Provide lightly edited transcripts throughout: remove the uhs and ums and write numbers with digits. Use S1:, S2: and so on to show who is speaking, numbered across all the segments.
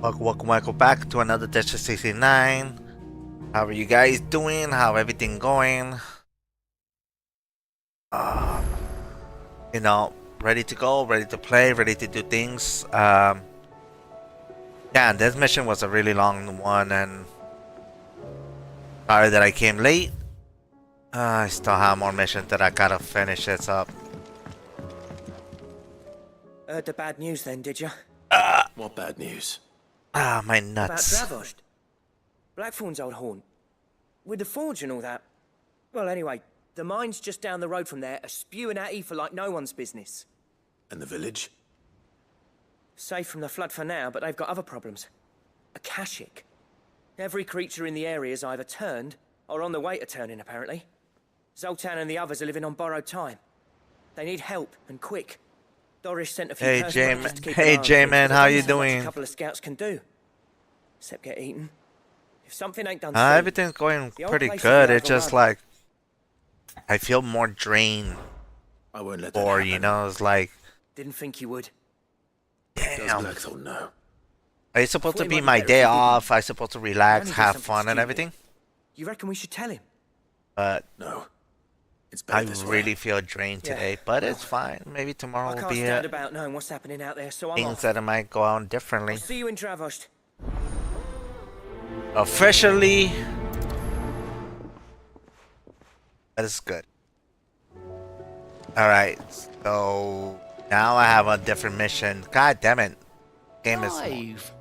S1: Welcome back to another Tetris 69. How are you guys doing? How everything going? Uh, ready to go, ready to play, ready to do things. Yeah, and this mission was a really long one, and sorry that I came late. I still have more missions that I gotta finish this up.
S2: Heard the bad news then, did you?
S3: What bad news?
S1: My
S2: About
S1: nuts.
S2: Dravost. Blackthorn's old haunt. With the forge and all that. Well, anyway, the mines just down the road from there are spewing at Aoife like no one's business.
S3: And the village?
S2: Safe from the flood for now, but they've got other problems. Akashic. Every creature in the area's either turned, or on the way to turning, apparently. Zoltan and the others are living on borrowed time. They need help, and quick. Doris sent a few
S1: Hey,
S2: personnel just to keep an eye on things,
S1: J-Man,
S2: but
S1: how
S2: there's
S1: you
S2: only so much
S1: doing?
S2: a couple of scouts can do. Except get eaten. If something ain't done soon,
S1: Everything's going
S2: the old
S1: pretty
S2: place will
S1: good.
S2: be
S1: It's just
S2: overrun.
S1: like I feel more drained,
S3: I won't let that
S1: or
S3: happen.
S1: it's like,
S2: Didn't think you would.
S3: Does
S1: damn.
S3: Blackthorn know?
S1: It's supposed
S2: Thought
S1: to
S2: it
S1: be
S2: might be
S1: my
S2: better
S1: day
S2: if he didn't.
S1: off. I'm supposed to relax,
S2: Only did
S1: have
S2: something
S1: fun, and
S2: stupid.
S1: everything.
S2: You reckon we should tell him?
S1: But
S3: No. It's
S1: I
S3: better this
S1: really
S3: way.
S1: feel drained
S2: Yeah,
S1: today. But
S2: well,
S1: it's fine. Maybe tomorrow
S2: I
S1: will
S2: can't
S1: be
S2: stand about knowing what's happening out there, so I'm
S1: things
S2: off.
S1: that might go on differently.
S2: I'll see you in Dravost.
S1: Officially, that is good. All right, so now I have a different mission. God damn it, game is.
S4: Clive.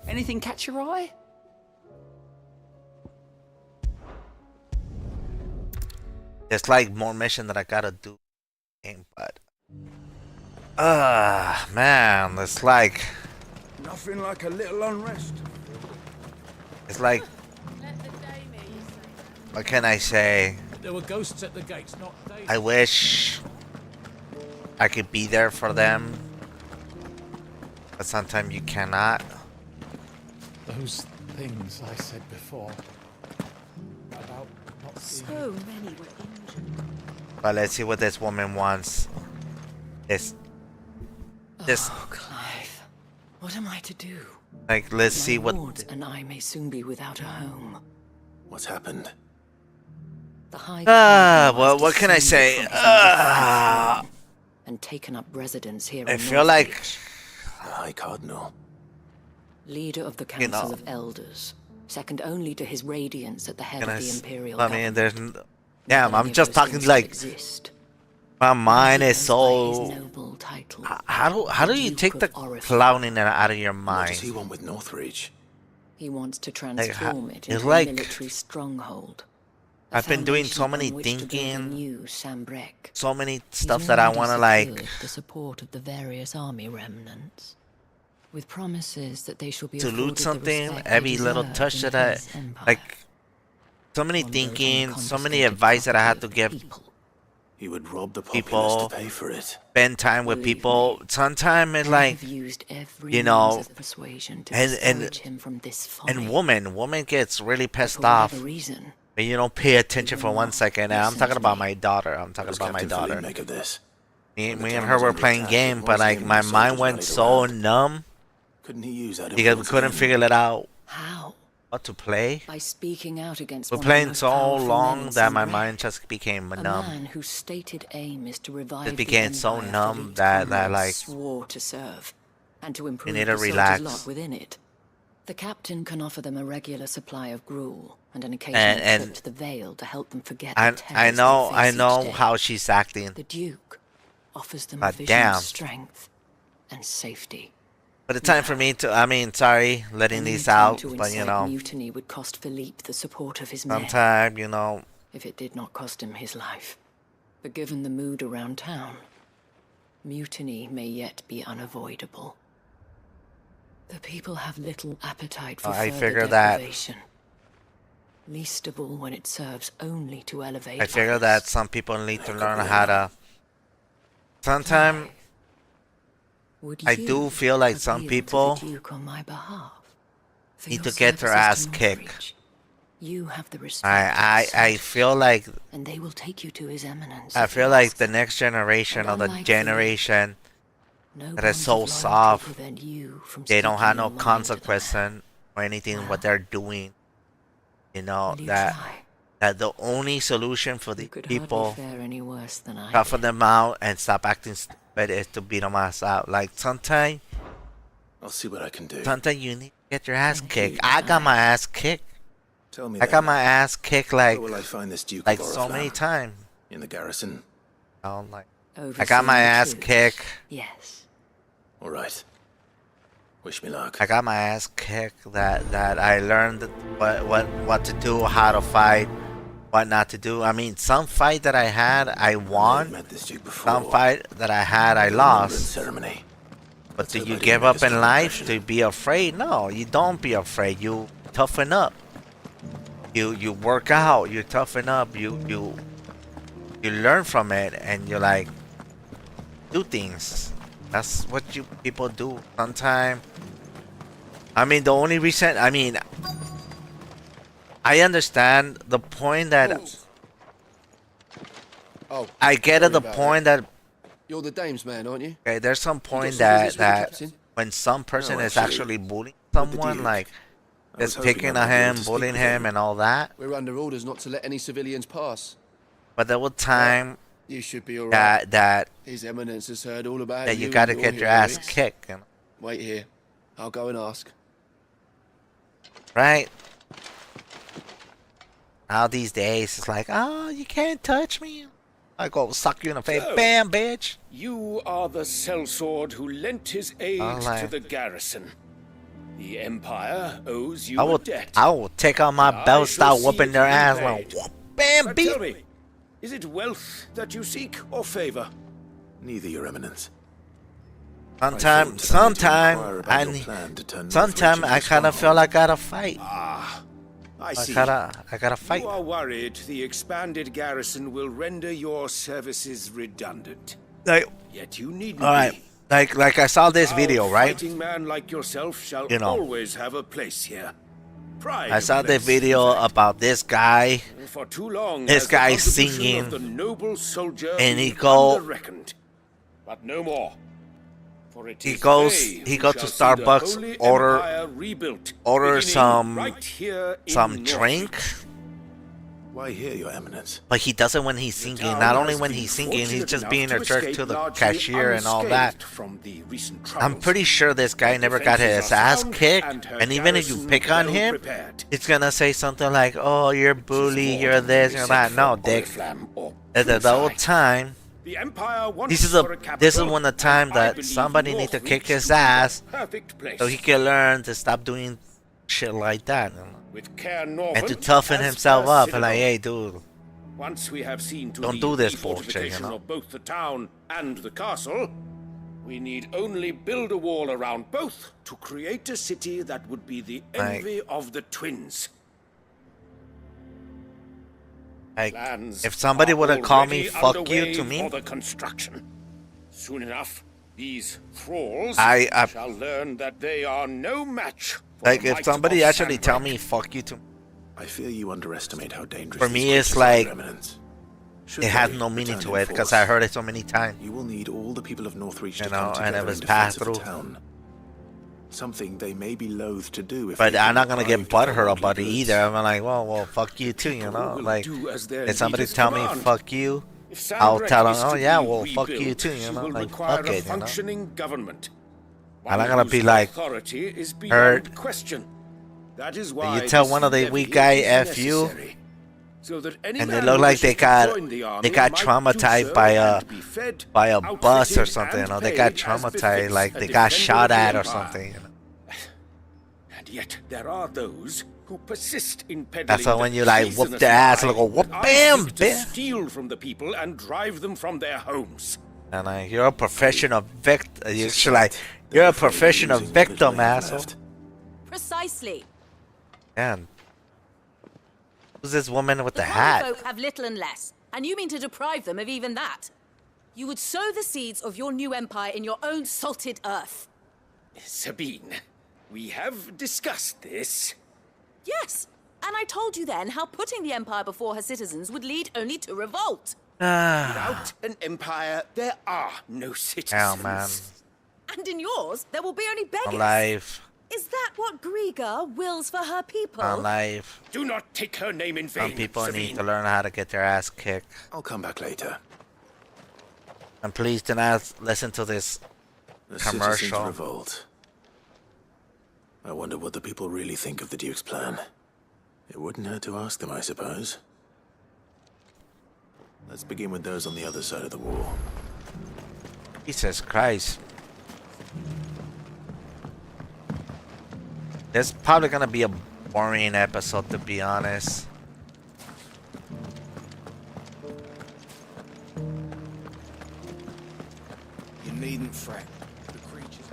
S4: Anything catch your eye?
S1: It's like more mission that I gotta do. Game, but man,
S5: Nothing like a little unrest.
S1: it's like, what can I say?
S6: There were ghosts at the gates, not days.
S1: I wish I could be there for them, but sometimes you cannot.
S6: Those things I said before about not seeing.
S7: So many were injured.
S1: But let's see what this woman wants. This,
S7: Oh, Clive. What am I to do?
S1: like, let's see
S7: My
S1: what.
S7: wards and I may soon be without a home.
S3: What's happened?
S7: The High
S1: Well,
S7: Cardinal
S1: what can I
S7: has
S1: say?
S7: descended from his throne and taken up residence here
S1: I
S7: in
S1: feel like,
S7: Northreach.
S3: The High Cardinal.
S7: Leader of the
S1: You
S7: Council
S1: know.
S7: of Elders, second only to his radiance at the head
S1: can I
S7: of the
S1: s-
S7: Imperial
S1: I mean,
S7: government.
S1: there's. Damn,
S7: Many
S1: I'm
S7: of
S1: just
S7: those
S1: talking
S7: things
S1: like
S7: exist.
S1: my mind
S7: He
S1: is
S7: goes by his
S1: so.
S7: noble title.
S1: How do you
S7: Duke
S1: take
S7: of
S1: the
S7: Oriflamme.
S1: clowning out of your
S3: What
S1: mind?
S3: does he want with Northreach?
S7: He wants to
S1: Like,
S7: transform it
S1: it's
S7: into
S1: like-
S7: a military stronghold. A
S1: I've been doing so
S7: foundation
S1: many
S7: on which to build a
S1: thinking,
S7: new Sambrek.
S1: so many
S7: He's
S1: stuff that I
S7: already
S1: want to like.
S7: secured the support of the various army remnants, with promises that they shall be
S1: To loot
S7: afforded the
S1: something,
S7: respect
S1: every
S7: they
S1: little
S7: deserve
S1: touch
S7: in
S1: that I
S7: his empire.
S1: like. So many
S7: From those on the
S1: thinking, so many
S7: confiscated
S1: advice that I had to
S7: property of
S1: give.
S7: the people.
S3: He would rob the
S1: People-
S3: populace to pay for it.
S1: Spend time with
S7: Believe
S1: people.
S7: me,
S1: Sometimes it's
S7: I
S1: like,
S7: have used every
S1: you know,
S7: means of persuasion to
S1: and-
S7: discourage him from this folly.
S1: and woman gets really
S7: But
S1: pissed
S7: for
S1: off
S7: whatever reason,
S1: when you don't pay attention for
S7: will
S1: one
S7: not
S1: second. And I'm
S7: listen
S1: talking
S7: to
S1: about
S7: me.
S1: my daughter. I'm talking
S3: What does
S1: about my
S3: Captain
S1: daughter.
S3: Philippe make of this?
S1: Me
S3: When the
S1: and
S3: town
S1: her
S3: was
S1: were
S3: under
S1: playing
S3: attack,
S1: game,
S3: it
S1: but
S3: was
S1: like
S3: him
S1: my
S3: the
S1: mind
S3: soldiers
S1: went
S3: rallied
S1: so
S3: around.
S1: numb
S3: Couldn't he use that
S1: because we
S3: influence
S1: couldn't
S3: again?
S1: figure it out
S7: how?
S1: what to play.
S7: By speaking out against
S1: We're
S7: one of the
S1: playing
S7: most
S1: so
S7: powerful men
S1: long
S7: in
S1: that my
S7: Sambrek.
S1: mind just became
S7: A
S1: numb.
S7: man whose stated aim is to revive
S1: It became
S7: the
S1: so
S7: empire
S1: numb
S7: Philippe's
S1: that
S7: comrades
S1: like
S7: swore to serve and to improve
S1: need
S7: the
S1: to
S7: soldiers'
S1: relax.
S7: lot within it. The captain can offer them a regular supply of gruel and an occasional
S1: And-
S7: trip to the Vale to help them forget
S1: I
S7: the terrors they
S1: I
S7: face
S1: know
S7: each day.
S1: how she's acting,
S7: The Duke offers them
S1: But
S7: a vision
S1: damn.
S7: of strength and safety.
S1: but it's time for me to. I mean, sorry, letting
S7: Any
S1: these
S7: attempt
S1: out,
S7: to
S1: but you
S7: incite
S1: know,
S7: mutiny would cost Philippe the support of his men.
S1: sometimes you know,
S7: If it did not cost him his life. But given the mood around town, mutiny may yet be unavoidable. The people have little appetite for
S1: I
S7: further
S1: figure that-
S7: deprivation. Least of all when it serves only to elevate
S1: I figure
S7: others.
S1: that some people need to learn how to. Sometimes
S7: Would
S1: I
S7: you
S1: do feel like some
S7: appeal
S1: people
S7: to the Duke on my behalf? For
S1: need
S7: your
S1: to get their
S7: services
S1: ass
S7: to
S1: kicked.
S7: Northreach, you have the respect
S1: I
S7: of the
S1: I
S7: soldiers,
S1: feel like
S7: and they will take you to his eminence.
S1: I
S7: if he
S1: feel like
S7: asks.
S1: the next generation
S7: And
S1: or the
S7: unlike Philippe,
S1: generation
S7: No
S1: that is
S7: bonds
S1: so
S7: of loyalty
S1: soft.
S7: prevent you from
S1: They don't
S7: sticking
S1: have
S7: your
S1: no
S7: money to the
S1: consequence or anything what they're doing. You know
S7: Will you
S1: that
S7: try?
S1: that the only solution for the
S7: You could
S1: people
S7: hardly fare any worse than I
S1: toughen
S7: did.
S1: them out and stop acting stupid is to beat them ass out. Like sometimes
S3: I'll see what I can do.
S1: you need to get your ass
S7: And
S1: kicked.
S7: he
S1: I got
S7: died.
S1: my ass kicked.
S3: Tell me
S1: I got
S3: then,
S1: my ass kicked like
S3: where will I find this Duke
S1: like
S3: of
S1: so many
S3: Oriflamme?
S1: times.
S3: In the garrison?
S1: You know, like I
S7: Overseeing
S1: got my
S7: the
S1: ass
S7: troops.
S1: kicked.
S7: Yes.
S3: All right. Wish me luck.
S1: I got my ass kicked. That I learned what to do, how to fight, what not to do. I mean, some fight that I had, I
S3: I've
S1: won.
S3: met this Duke before.
S1: Some fight that I had, I
S3: Remembrance
S1: lost.
S3: ceremony.
S1: But do
S3: hope I
S1: you
S3: didn't
S1: give
S3: make
S1: up
S3: a
S1: in
S3: strong
S1: life
S3: impression.
S1: to be afraid? No, you don't be afraid. You toughen up. You work out. You toughen up. You learn from it, and you like do things. That's what you people do. Sometimes. I mean, the only reason. I mean, I understand the point that
S8: Oh,
S1: I get
S8: sorry
S1: at the
S8: about
S1: point that
S8: you're the dame's man, aren't you?
S1: okay, there's some point
S8: some
S1: that
S8: visits with the captain?
S1: when some person
S3: No,
S1: is
S3: actually,
S1: actually bullying
S3: with the
S1: someone,
S3: Duke.
S1: like
S3: I was
S1: just
S3: hoping
S1: picking
S3: I
S1: at
S3: might be able
S1: him,
S3: to speak
S1: bullying
S3: with
S1: him, and all that.
S8: We're under orders not to let any civilians pass.
S1: But there was time
S8: You should be all right.
S1: that
S8: His Eminence has heard all about
S1: that
S8: you
S1: you got to
S8: and
S1: get your
S8: heroics.
S1: ass kicked, you know?
S8: Wait here. I'll go and ask.
S1: Right? Now these days it's like, oh, you can't touch me. I go suck you in the face,
S5: So-
S1: bam, bitch.
S5: You are the sellsword who lent his aid
S1: Oh, like-
S5: to the garrison. The Empire owes you
S1: I
S5: a
S1: will,
S5: debt.
S1: I will take out my
S5: I
S1: belt,
S5: shall
S1: start
S5: see
S1: whooping
S5: it
S1: their ass,
S5: repaid.
S1: like, whoop, bam,
S5: But
S1: beat.
S5: tell me, is it wealth that you seek or favor?
S3: Neither, Your Eminence.
S1: Sometimes, sometimes I kind of feel like I gotta fight.
S5: I
S1: I
S5: see.
S1: gotta fight.
S5: You are worried the expanded garrison will render your services redundant.
S1: Like,
S5: Yet you needn't
S1: all right,
S5: be.
S1: like I saw this
S5: A
S1: video, right?
S5: fighting man like yourself shall
S1: You know.
S5: always have a place here. Pride
S1: I
S5: of
S1: saw the
S5: place,
S1: video
S5: in fact.
S1: about this guy.
S5: For too long,
S1: This
S5: has the
S1: guy
S5: contribution
S1: singing,
S5: of the noble soldier
S1: and he
S5: been
S1: go-
S5: under-reckoned. But no more. For it
S1: He
S5: is
S1: goes-
S5: they
S1: he
S5: who
S1: goes to
S5: shall see the
S1: Starbucks,
S5: Holy
S1: order-
S5: Empire rebuilt,
S1: order
S5: beginning
S1: some-
S5: right here in
S1: Some
S5: North.
S1: drink,
S3: Why here, Your Eminence?
S1: but he doesn't when he's singing.
S5: Town
S1: Not only
S5: has
S1: when
S5: been
S1: he's singing, he's
S5: fortunate
S1: just
S5: enough
S1: being a
S5: to
S1: jerk
S5: escape
S1: to the
S5: largely
S1: cashier and all that.
S5: unscathed from the recent
S1: I'm
S5: troubles.
S1: pretty sure this guy never got his
S5: Defenses are
S1: ass
S5: sound
S1: kicked,
S5: and her
S1: and even if you
S5: garrison
S1: pick on
S5: well
S1: him,
S5: prepared.
S1: it's gonna say something like, "Oh, you're a bully,
S5: More
S1: you're
S5: than
S1: this,
S5: we
S1: you're
S5: said
S1: that." No,
S5: for
S1: dick.
S5: Oriflamme or
S1: The whole
S5: Prince
S1: time,
S5: The Empire wants
S1: this is
S5: for a
S1: this is
S5: capital,
S1: when the time
S5: and I
S1: that
S5: believe
S1: somebody need to
S5: Northreach
S1: kick his
S5: to be the
S1: ass
S5: perfect place.
S1: so he can learn to stop doing shit like that, you know?
S5: With Caer
S1: And
S5: Norvent
S1: to toughen
S5: as
S1: himself
S5: her
S1: up and like,
S5: citadel.
S1: hey, dude,
S5: Once we have seen to
S1: Don't
S5: the
S1: do this bullshit, you
S5: refortification
S1: know?
S5: of both the town and the castle, we need only build a wall around both to create a city that would be the
S1: Like-
S5: envy of the twins.
S1: like,
S5: Plans
S1: if somebody
S5: are
S1: would have called me,
S5: already
S1: "Fuck you"
S5: underway
S1: to me,
S5: for the construction. Soon enough, these thralls
S1: I-
S5: shall learn that they are no match for
S1: like,
S5: the
S1: if
S5: might
S1: somebody
S5: of
S1: actually tell
S5: Sanbreque.
S1: me, "Fuck you" to me,
S3: I fear you underestimate how dangerous
S1: For
S3: these
S1: me, it's
S3: creatures are,
S1: like-
S3: Your Eminence. Should
S1: it has
S3: they
S1: no meaning
S3: return
S1: to
S3: in
S1: it because
S3: force,
S1: I heard it so many times.
S3: You will need all the people of Northreach
S1: You
S3: to
S1: know,
S3: come
S1: and
S3: together
S1: it was
S3: in defense
S1: passed
S3: of the
S1: through.
S3: town. Something they may be loath to do if
S1: But
S3: they
S1: I'm
S3: feel
S1: not gonna get
S3: deprived of their
S1: butthurt
S3: worldly
S1: about it
S3: goods.
S1: either. I'm like, well, fuck you too, you know?
S5: will
S1: Like,
S5: do as their
S1: if somebody
S5: leaders
S1: tell me,
S5: command.
S1: "Fuck you,"
S5: If
S1: I'll
S5: Sanbreque
S1: tell them,
S5: is
S1: "Oh
S5: to
S1: yeah,
S5: be
S1: well, fuck you
S5: rebuilt,
S1: too," you
S5: she
S1: know?
S5: will
S1: Like,
S5: require
S1: fuck
S5: a
S1: it, you know?
S5: functioning government.
S1: I'm not
S5: One
S1: gonna
S5: whose
S1: be like,
S5: authority is beyond
S1: hurt.
S5: question. That is why
S1: You tell
S5: this
S1: one of the
S5: levy
S1: weak guy,
S5: is
S1: "F you,"
S5: necessary, so that any
S1: and they
S5: man
S1: look
S5: who
S1: like they
S5: wishes to
S1: got
S5: join the army
S1: got
S5: might do
S1: traumatized
S5: so
S1: by
S5: and be fed,
S1: a bus or
S5: outfitted,
S1: something, you
S5: and
S1: know? They got
S5: paid as
S1: traumatized,
S5: befits
S1: like
S5: a
S1: they got
S5: defender
S1: shot
S5: of the
S1: at or
S5: Empire.
S1: something. You know?
S5: And yet there are those who persist in peddling
S1: That's why
S5: the
S1: when you, like, whoop
S5: treasonous
S1: their ass,
S5: lie
S1: like, go, whoop,
S5: that I
S1: bam,
S5: seek to
S1: bam.
S5: steal from the people and drive them from their homes.
S1: And like, you're a professional victim. You should like, you're a professional victim, asshole.
S9: Precisely.
S1: Man, who's this woman with the
S9: common
S1: hat?
S9: folk have little and less, and you mean to deprive them of even that. You would sow the seeds of your new empire in your own salted earth.
S5: Sabine, we have discussed this.
S9: Yes, and I told you then how putting the empire before her citizens would lead only to revolt.
S1: Ah,
S5: Without an empire, there are no citizens.
S1: hell, man.
S9: And in yours, there will be only beggars.
S1: Alive.
S9: Is that what Griga wills for her people?
S1: Alive.
S5: Do not take her name in vain.
S1: Some people
S5: Savine.
S1: need to learn how to get their ass kicked.
S3: I'll come back later.
S1: And please do not listen to this
S3: The
S1: commercial.
S3: citizens revolt. I wonder what the people really think of the Duke's plan. It wouldn't hurt to ask them, I suppose. Let's begin with those on the other side of the wall.
S1: Jesus Christ. This is probably gonna be a boring episode, to be honest.
S5: You needn't fret. The creatures.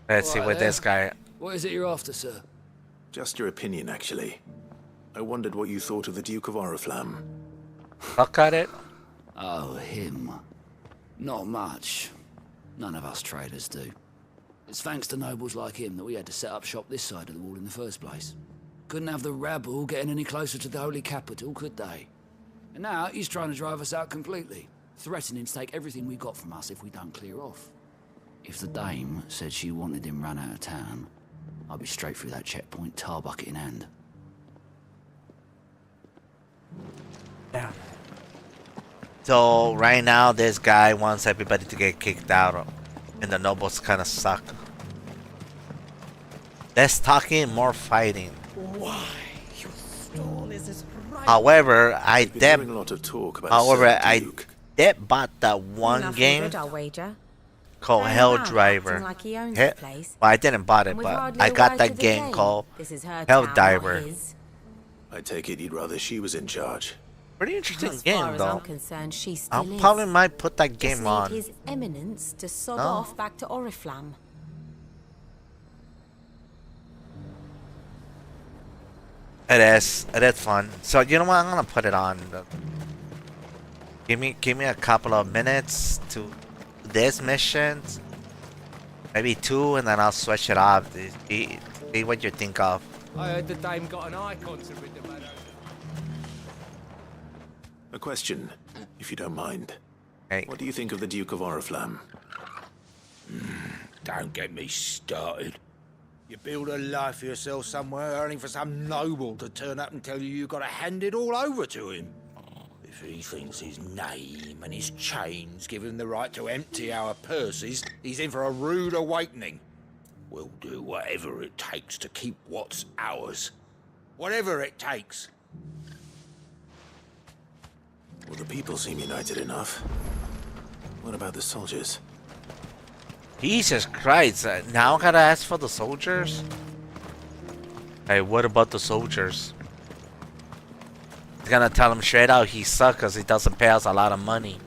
S1: Let's see
S4: Alright
S1: what
S4: then.
S1: this guy.
S4: What is it you're after, sir?
S3: Just your opinion, actually. I wondered what you thought of the Duke of Oriflamme.
S1: Look at it.
S4: Oh, him. Not much. None of us traders do. It's thanks to nobles like him that we had to set up shop this side of the wall in the first place. Couldn't have the rabble getting any closer to the holy capital, could they? And now he's trying to drive us out completely, threatening to take everything we got from us if we don't clear off. If the dame said she wanted him run out of town, I'd be straight through that checkpoint, tar bucket in hand.
S1: Yeah. So right now, this guy wants everybody to get kicked out, and the nobles kind of suck. Less talking, more fighting.
S2: Why? Your stall is as right.
S1: However, I
S3: We've been hearing
S1: did.
S3: a lot of talk about
S1: However,
S3: a certain
S1: I
S3: Duke.
S1: did bought that one
S10: Nothing
S1: game
S10: good, I'll wager.
S1: called
S10: Going
S1: Hell
S10: around
S1: Driver.
S10: acting like he owns
S1: He-
S10: the place.
S1: well, I didn't bought it,
S10: And with
S1: but
S10: hardly
S1: I
S10: a
S1: got
S10: word
S1: that
S10: to the
S1: game
S10: game.
S1: called
S10: This is her
S1: Hell
S10: town, not
S1: Diver.
S10: his.
S3: I take it you'd rather she was in charge.
S1: Pretty interesting
S10: As
S1: game,
S10: far as I'm
S1: though.
S10: concerned, she
S1: I
S10: still is.
S1: probably might put that
S10: Just
S1: game
S10: need
S1: on.
S10: His Eminence to sod
S1: No.
S10: off back to Oriflamme.
S1: It is fun. So you know what? I'm gonna put it on. Give me a couple of minutes to this mission, maybe 2, and then I'll switch it off. See what you think of.
S6: I heard the dame got an icon to rid the man.
S3: A question, if you don't mind.
S1: Hey,
S3: What do you think of the Duke of Oriflamme?
S5: Don't get me started. You build a life for yourself somewhere, only for some noble to turn up and tell you you've got to hand it all over to him. If he thinks his name and his chains give him the right to empty our purses, he's in for a rude awakening. We'll do whatever it takes to keep what's ours. Whatever it takes.
S3: Well, the people seem united enough. What about the soldiers?
S1: Jesus Christ! Now I gotta ask for the soldiers. Hey, what about the soldiers? He's gonna tell him straight out he sucks because he doesn't pay us a lot of money.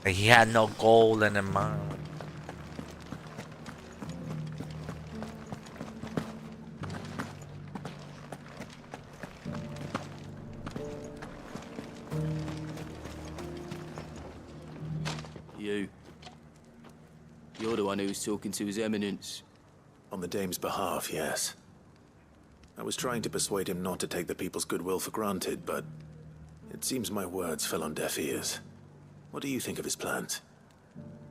S1: Like he had no gold in him.
S8: You're the one who was talking to His Eminence.
S3: On the dame's behalf, yes. I was trying to persuade him not to take the people's goodwill for granted, but it seems my words fell on deaf ears. What do you think of his plans?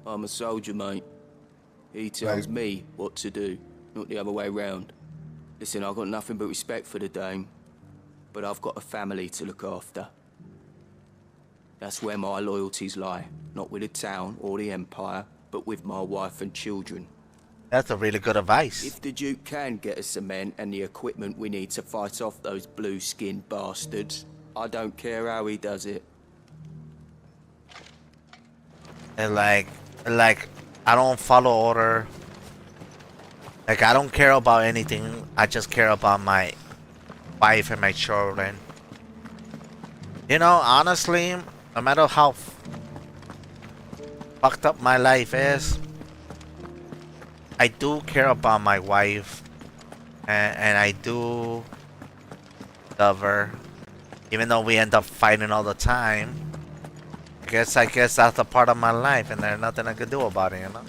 S8: I'm a soldier, mate. He tells me what to do, not the other way round. Listen, I've got nothing but respect for the dame, but I've got a family to look after. That's where my loyalties lie, not with the town or the Empire, but with my wife and children.
S1: That's a really good advice.
S8: If the Duke can get us cement and the equipment we need to fight off those blue-skinned bastards, I don't care how he does it.
S1: And like I don't follow order. Like I don't care about anything. I just care about my wife and my children. You know, honestly, no matter how fucked up my life is, I do care about my wife, and I do love her, even though we end up fighting all the time. I guess that's a part of my life, and there's nothing I can do about it, you know.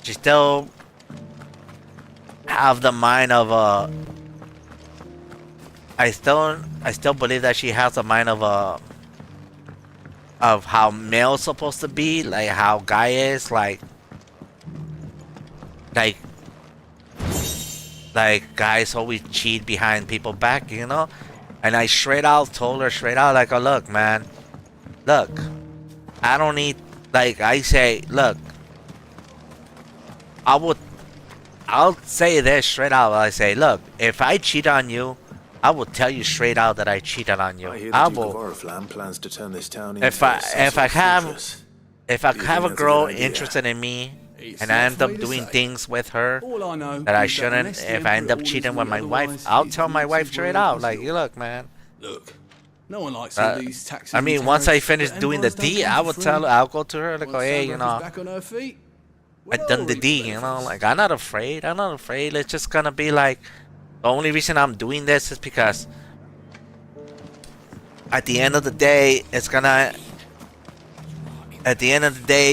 S1: She still have the mind of a I still believe that she has a mind of how male's supposed to be, like how guy is, like guys always cheat behind people back, you know. And I told her straight out, like, oh, look, man, look, I don't need, like, I say, look, I'll say this straight out. I say, look, if I cheat on you, I will tell you straight out that I cheated on you.
S3: I hear the Duke of Oriflamme plans to turn this town into
S1: if I
S3: fortress.
S1: have a girl interested in me and I end up doing things with her that I shouldn't, if I end up cheating with my wife, I'll tell my wife straight out, like, you look, man.
S11: Look, no one likes all these taxes.
S1: I mean, once I finish doing the deed, I will tell her, I'll go to her, like, oh, hey, you know,
S11: back on her feet.
S1: I done the deed, you know, like, I'm not afraid. It's just gonna be like, the only reason I'm doing this is because at the end of the day,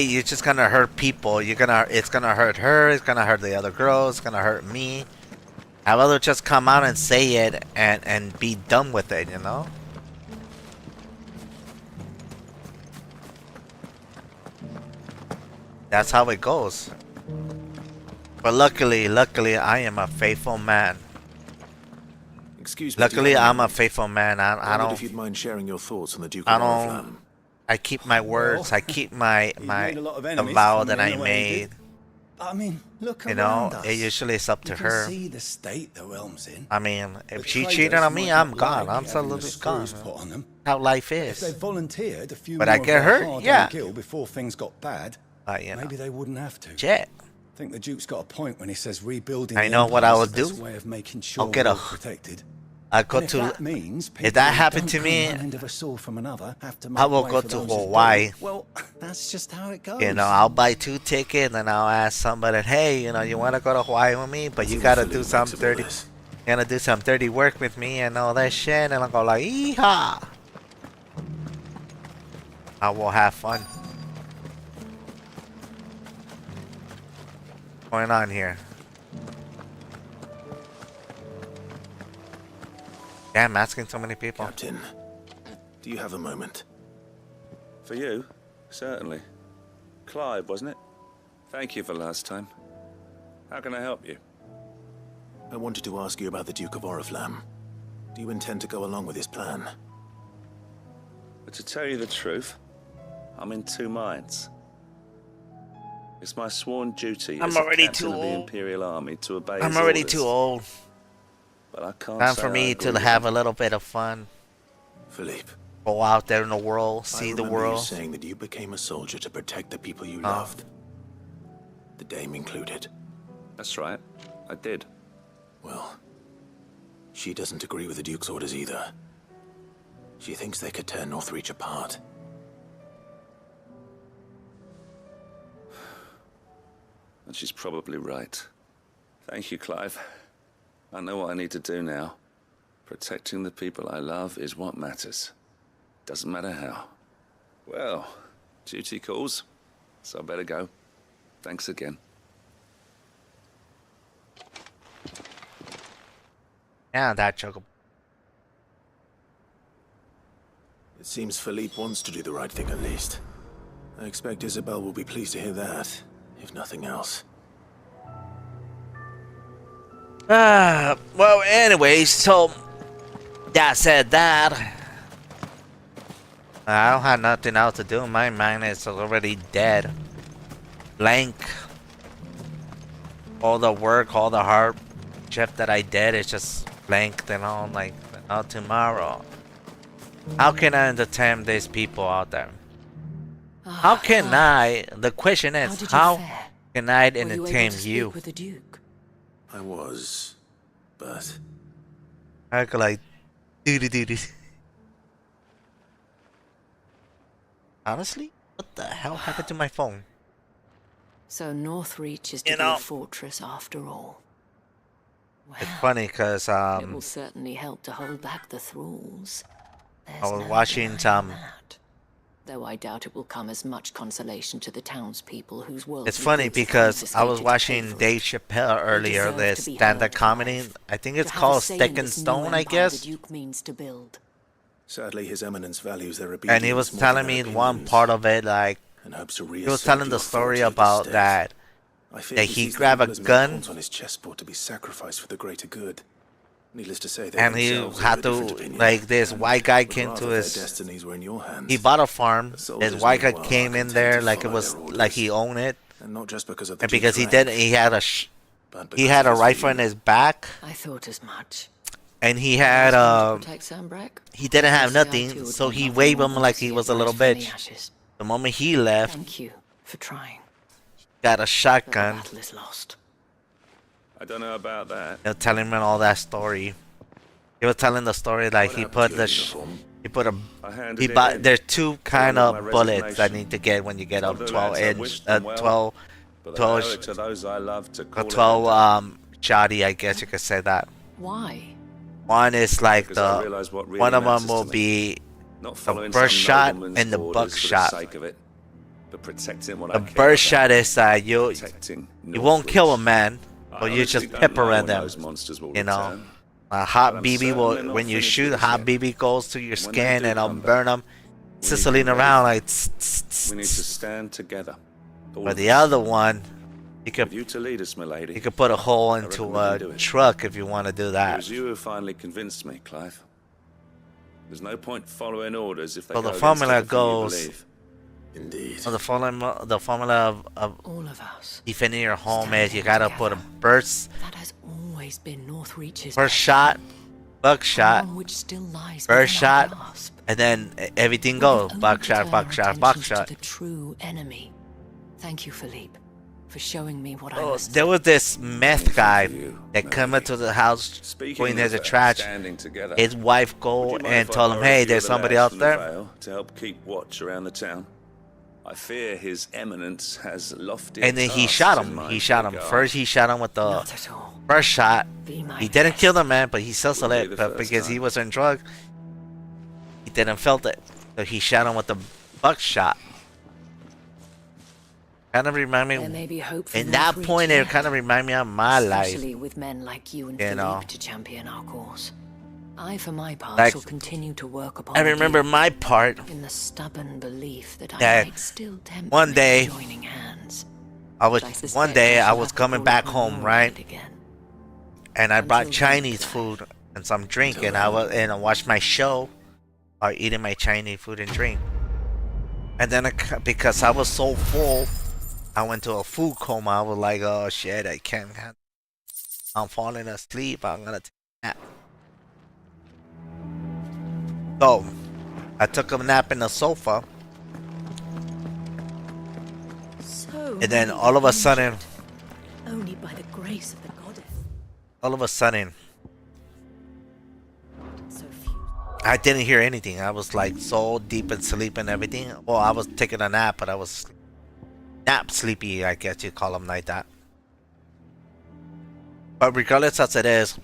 S1: you're just gonna hurt people. It's gonna hurt her, it's gonna hurt the other girls, it's gonna hurt me. I'd rather just come out and say it and be done with it, you know? That's how it goes. But luckily, I am a faithful man.
S3: Excuse me.
S1: Luckily, I'm a faithful man. I
S3: wondered
S1: don't.
S3: if you'd mind sharing your thoughts on the Duke of Oriflamme.
S1: I keep my words. I keep the vow that I made.
S11: I mean, look
S1: You know, it usually is up to her.
S11: See the state the realm's in.
S1: I mean, if she cheated on me, I'm gone. I'm absolutely gone. How life
S11: If they
S1: is.
S11: volunteered a few
S1: But
S11: more
S1: I get
S11: of their
S1: hurt,
S11: hard-earned
S1: yeah.
S11: gil before things got bad,
S1: You know,
S11: maybe they wouldn't have to.
S1: shit.
S11: I think the Duke's got a point when he says rebuilding.
S1: I
S11: the
S1: know what I
S11: Empire's
S1: would
S11: the best
S1: do.
S11: way of making sure
S1: I'll get
S11: we're
S1: a-
S11: all protected.
S1: I go
S11: And if
S1: to.
S11: that means
S1: If
S11: people
S1: that
S11: who
S1: happened
S11: don't
S1: to
S11: come
S1: me,
S11: one end of a sword from another have to
S1: I
S11: make
S1: will
S11: way
S1: go
S11: for
S1: to
S11: those who do.
S1: Hawaii.
S11: Well, that's just how it goes.
S1: You know, I'll buy 2 tickets and I'll ask somebody, hey, you know, you want to go to Hawaii with me? But you gotta do some dirty. You gotta do some dirty work with me and all that shit. And I'll go like, yeehaw. I will have fun. What's going on here? Damn, asking so many people.
S3: Captain, do you have a moment?
S12: For you? Certainly. Clive, wasn't it? Thank you for last time. How can I help you?
S3: I wanted to ask you about the Duke of Oriflamme. Do you intend to go along with his plan?
S12: But to tell you the truth, I'm in 2 minds. It's my sworn duty
S1: I'm
S12: as a
S1: already
S12: captain
S1: too
S12: of the
S1: old.
S12: Imperial Army to obey
S1: I'm
S12: his
S1: already
S12: orders.
S1: too old.
S12: But I can't
S1: Time
S12: say
S1: for
S12: I
S1: me
S12: agree
S1: to
S12: with
S1: have
S12: him.
S1: a little bit of fun.
S3: Philippe,
S1: Go out there in the world,
S3: I
S1: see the
S3: remember you
S1: world.
S3: saying that you became a soldier to protect the people you loved. The Dame included.
S12: That's right. I did.
S3: Well, she doesn't agree with the Duke's orders either. She thinks they could tear Northreach apart.
S12: And she's probably right. Thank you, Clive. I know what I need to do now. Protecting the people I love is what matters. Doesn't matter how. Well, duty calls, so I better go. Thanks again.
S1: Yeah, that chocobo.
S3: It seems Philippe wants to do the right thing at least. I expect Isabel will be pleased to hear that, if nothing else.
S1: Well, anyways, so that said that, I don't have nothing else to do. My mind is already dead, blank. All the work, all the hard shift that I did is just blank. You know, like, oh, tomorrow. How can I entertain these people out there? How can I? The question is, how can I entertain you?
S7: With the Duke?
S3: I was, but
S1: I could like, do. Honestly, what the hell happened to my phone?
S7: So Northreach is to
S1: You
S7: be
S1: know-
S7: a fortress after all.
S1: It's funny because
S7: It will certainly help to hold back the thralls.
S1: I was watching some
S7: Though I doubt it will come as much consolation to the townspeople whose world.
S1: It's funny because I was watching Dave Chappelle earlier, this stand-up comedy. I think it's called Stick and Stone, I guess.
S7: The Duke means to build.
S3: Sadly, His Eminence values their obedience.
S1: And he was
S3: more
S1: telling
S3: than
S1: me
S3: their
S1: one
S3: opinions,
S1: part of it, like
S3: and hopes to
S1: he was
S3: reassert
S1: telling
S3: the
S1: the story
S3: authority of the
S1: about
S3: state.
S1: that
S3: I fear
S1: that
S3: he
S1: he
S3: sees the
S1: grabbed a
S3: people as
S1: gun
S3: pawns on his chessboard to be sacrificed for the greater good. Needless to say, they
S1: and he
S3: themselves
S1: had
S3: have a
S1: to,
S3: different opinion,
S1: like, this
S3: and
S1: white guy
S3: would
S1: came
S3: rather
S1: to
S3: their
S1: his,
S3: destinies were in your hands.
S1: he bought a farm,
S3: The
S1: this
S3: soldiers,
S1: white guy
S3: meanwhile, are
S1: came in
S3: content
S1: there
S3: to
S1: like it
S3: follow
S1: was,
S3: their
S1: like he
S3: orders.
S1: owned it,
S3: And not just because of the
S1: and because he
S3: Duke's
S1: did,
S3: rank,
S1: he had a,
S3: but
S1: he
S3: because
S1: had
S3: of
S1: a
S3: his
S1: rifle in
S3: view.
S1: his back,
S7: I thought as much.
S1: and he had,
S7: Protect Sam Brack?
S1: he didn't have
S7: Honestly, I too
S1: nothing,
S7: would
S1: so
S7: want
S1: he
S7: nothing
S1: waved
S7: more
S1: him
S7: than
S1: like
S7: to
S1: he
S7: see
S1: was
S7: it
S1: a little
S7: rise from the
S1: bitch.
S7: ashes.
S1: The moment he left,
S7: Thank you for trying.
S1: got a
S7: But the
S1: shotgun.
S7: battle is lost.
S12: I don't know about that.
S1: He was telling him all that story. He was telling the story like
S3: What
S1: he
S3: happened
S1: put
S3: to
S1: the,
S3: your uniform?
S1: he put a,
S12: I handed
S1: he
S12: it
S1: bought.
S12: in.
S1: There's two kind
S12: Along with
S1: of
S12: my
S1: bullets I
S12: resignation.
S1: need to get when you get
S12: Told
S1: up
S12: the
S1: 12
S12: lads I
S1: inch,
S12: wished them well,
S1: 12,
S12: but I
S1: 12,
S12: owe it to those I love to call it a
S1: 12
S12: day.
S1: shoddy. I guess you could say that.
S7: Why?
S1: One is like
S12: Because I
S1: the,
S12: realised what really
S1: one of them
S12: matters
S1: will
S12: to me.
S1: be
S12: Not
S1: the
S12: following
S1: burst
S12: some
S1: shot
S12: nobleman's
S1: and the
S12: orders
S1: buck
S12: for
S1: shot.
S12: the sake of it, but protecting what
S1: The
S12: I care
S1: burst
S12: about.
S1: shot is that you
S12: Protecting
S1: won't kill a
S12: Northridge.
S1: man,
S12: I
S1: but you
S12: honestly
S1: just
S12: don't
S1: pepper
S12: know
S1: at
S12: when
S1: them.
S12: those monsters will
S1: You know,
S12: return.
S1: a hot
S12: But I'm
S1: BB
S12: certain
S1: will,
S12: they're not
S1: when you
S12: finished
S1: shoot,
S12: with us
S1: hot
S12: yet.
S1: BB goes to your
S12: When they
S1: skin
S12: do
S1: and it'll
S12: come back,
S1: burn them,
S12: we need to be
S1: sizzling
S12: ready.
S1: around like.
S12: We need to stand together. All
S1: But
S12: of
S1: the
S12: us.
S1: other one, you
S12: With
S1: could
S12: you to lead us, my lady.
S1: you could put a hole
S12: I
S1: into
S12: reckon we can do
S1: a
S12: it.
S1: truck if you want to do
S12: It
S1: that.
S12: was you who finally convinced me, Clive. There's no point following orders if they
S1: So
S12: go
S1: the formula
S12: against everything you
S1: goes-
S12: believe.
S3: Indeed.
S1: Well, the formula of
S7: All of us.
S1: defending your home
S7: Stand
S1: is you gotta put a
S7: together.
S1: burst,
S7: That has always been Northreach's
S1: first shot, buckshot,
S7: one which still lies
S1: first
S7: within our
S1: shot,
S7: grasp.
S1: and then everything
S7: We
S1: goes.
S7: can only
S1: Buckshot,
S7: turn our
S1: buckshot,
S7: attentions
S1: buckshot.
S7: to the true enemy. Thank you, Philippe, for showing me what I
S1: Oh,
S7: must.
S1: there was this meth guy
S12: you,
S1: that came
S12: Melody.
S1: into the house
S12: Speaking
S1: going as a
S12: of
S1: trash.
S12: standing together,
S1: His wife
S12: would
S1: go
S12: you mind
S1: and
S12: if I
S1: told him,
S12: borrowed a
S1: hey,
S12: few
S1: there's
S12: of the
S1: somebody
S12: lads
S1: out
S12: from the
S1: there.
S12: Vale to help keep watch around the town? I fear His Eminence has lofty.
S1: And then he
S12: tasks
S1: shot
S12: in
S1: him.
S12: mind
S1: He
S12: for
S1: shot
S12: the
S1: him.
S12: guard.
S1: First he shot him with the
S7: Not at all.
S1: first shot.
S7: Be my
S1: He didn't
S7: guest.
S1: kill the man, but he sizzled
S12: Wouldn't be
S1: it.
S12: the
S1: But
S12: first
S1: because he
S12: time.
S1: was on drug, he didn't felt it. So he shot him with the buckshot. Kind of remind
S7: There
S1: me.
S7: may be hope for
S1: In that
S7: Northreach
S1: point, it
S7: yet,
S1: kind of remind me of my life.
S7: especially with men like you and
S1: You
S7: Philippe
S1: know.
S7: to champion our cause. I, for my part,
S1: Like,
S7: shall continue to work upon.
S1: I remember
S7: you
S1: my part.
S7: in the stubborn belief that I
S1: that
S7: might still tempt
S1: one
S7: men
S1: day,
S7: joining hands.
S1: I was
S7: But suspect
S1: one day I
S7: shall
S1: was
S7: have to
S1: coming
S7: fall
S1: back
S7: upon
S1: home,
S7: your
S1: right?
S7: side again.
S1: And I brought
S7: Until then,
S1: Chinese
S7: Clive.
S1: food and some drink,
S3: Until
S1: and I
S3: then.
S1: was and I watched my show, or eating my Chinese food and drink. And then because I was so full, I went to a food coma. I was like, oh shit, I can't. I'm falling asleep. I'm gonna take a nap. So I took a nap in the sofa,
S10: So
S1: and then
S10: many
S1: all of a sudden,
S10: injured, only by the grace of the goddess.
S1: all of a sudden,
S10: So few.
S1: I didn't hear anything. I was like so deep in sleep and everything. Well, I was taking a nap, but I was nap sleepy, I guess you call them like that. But regardless as it is,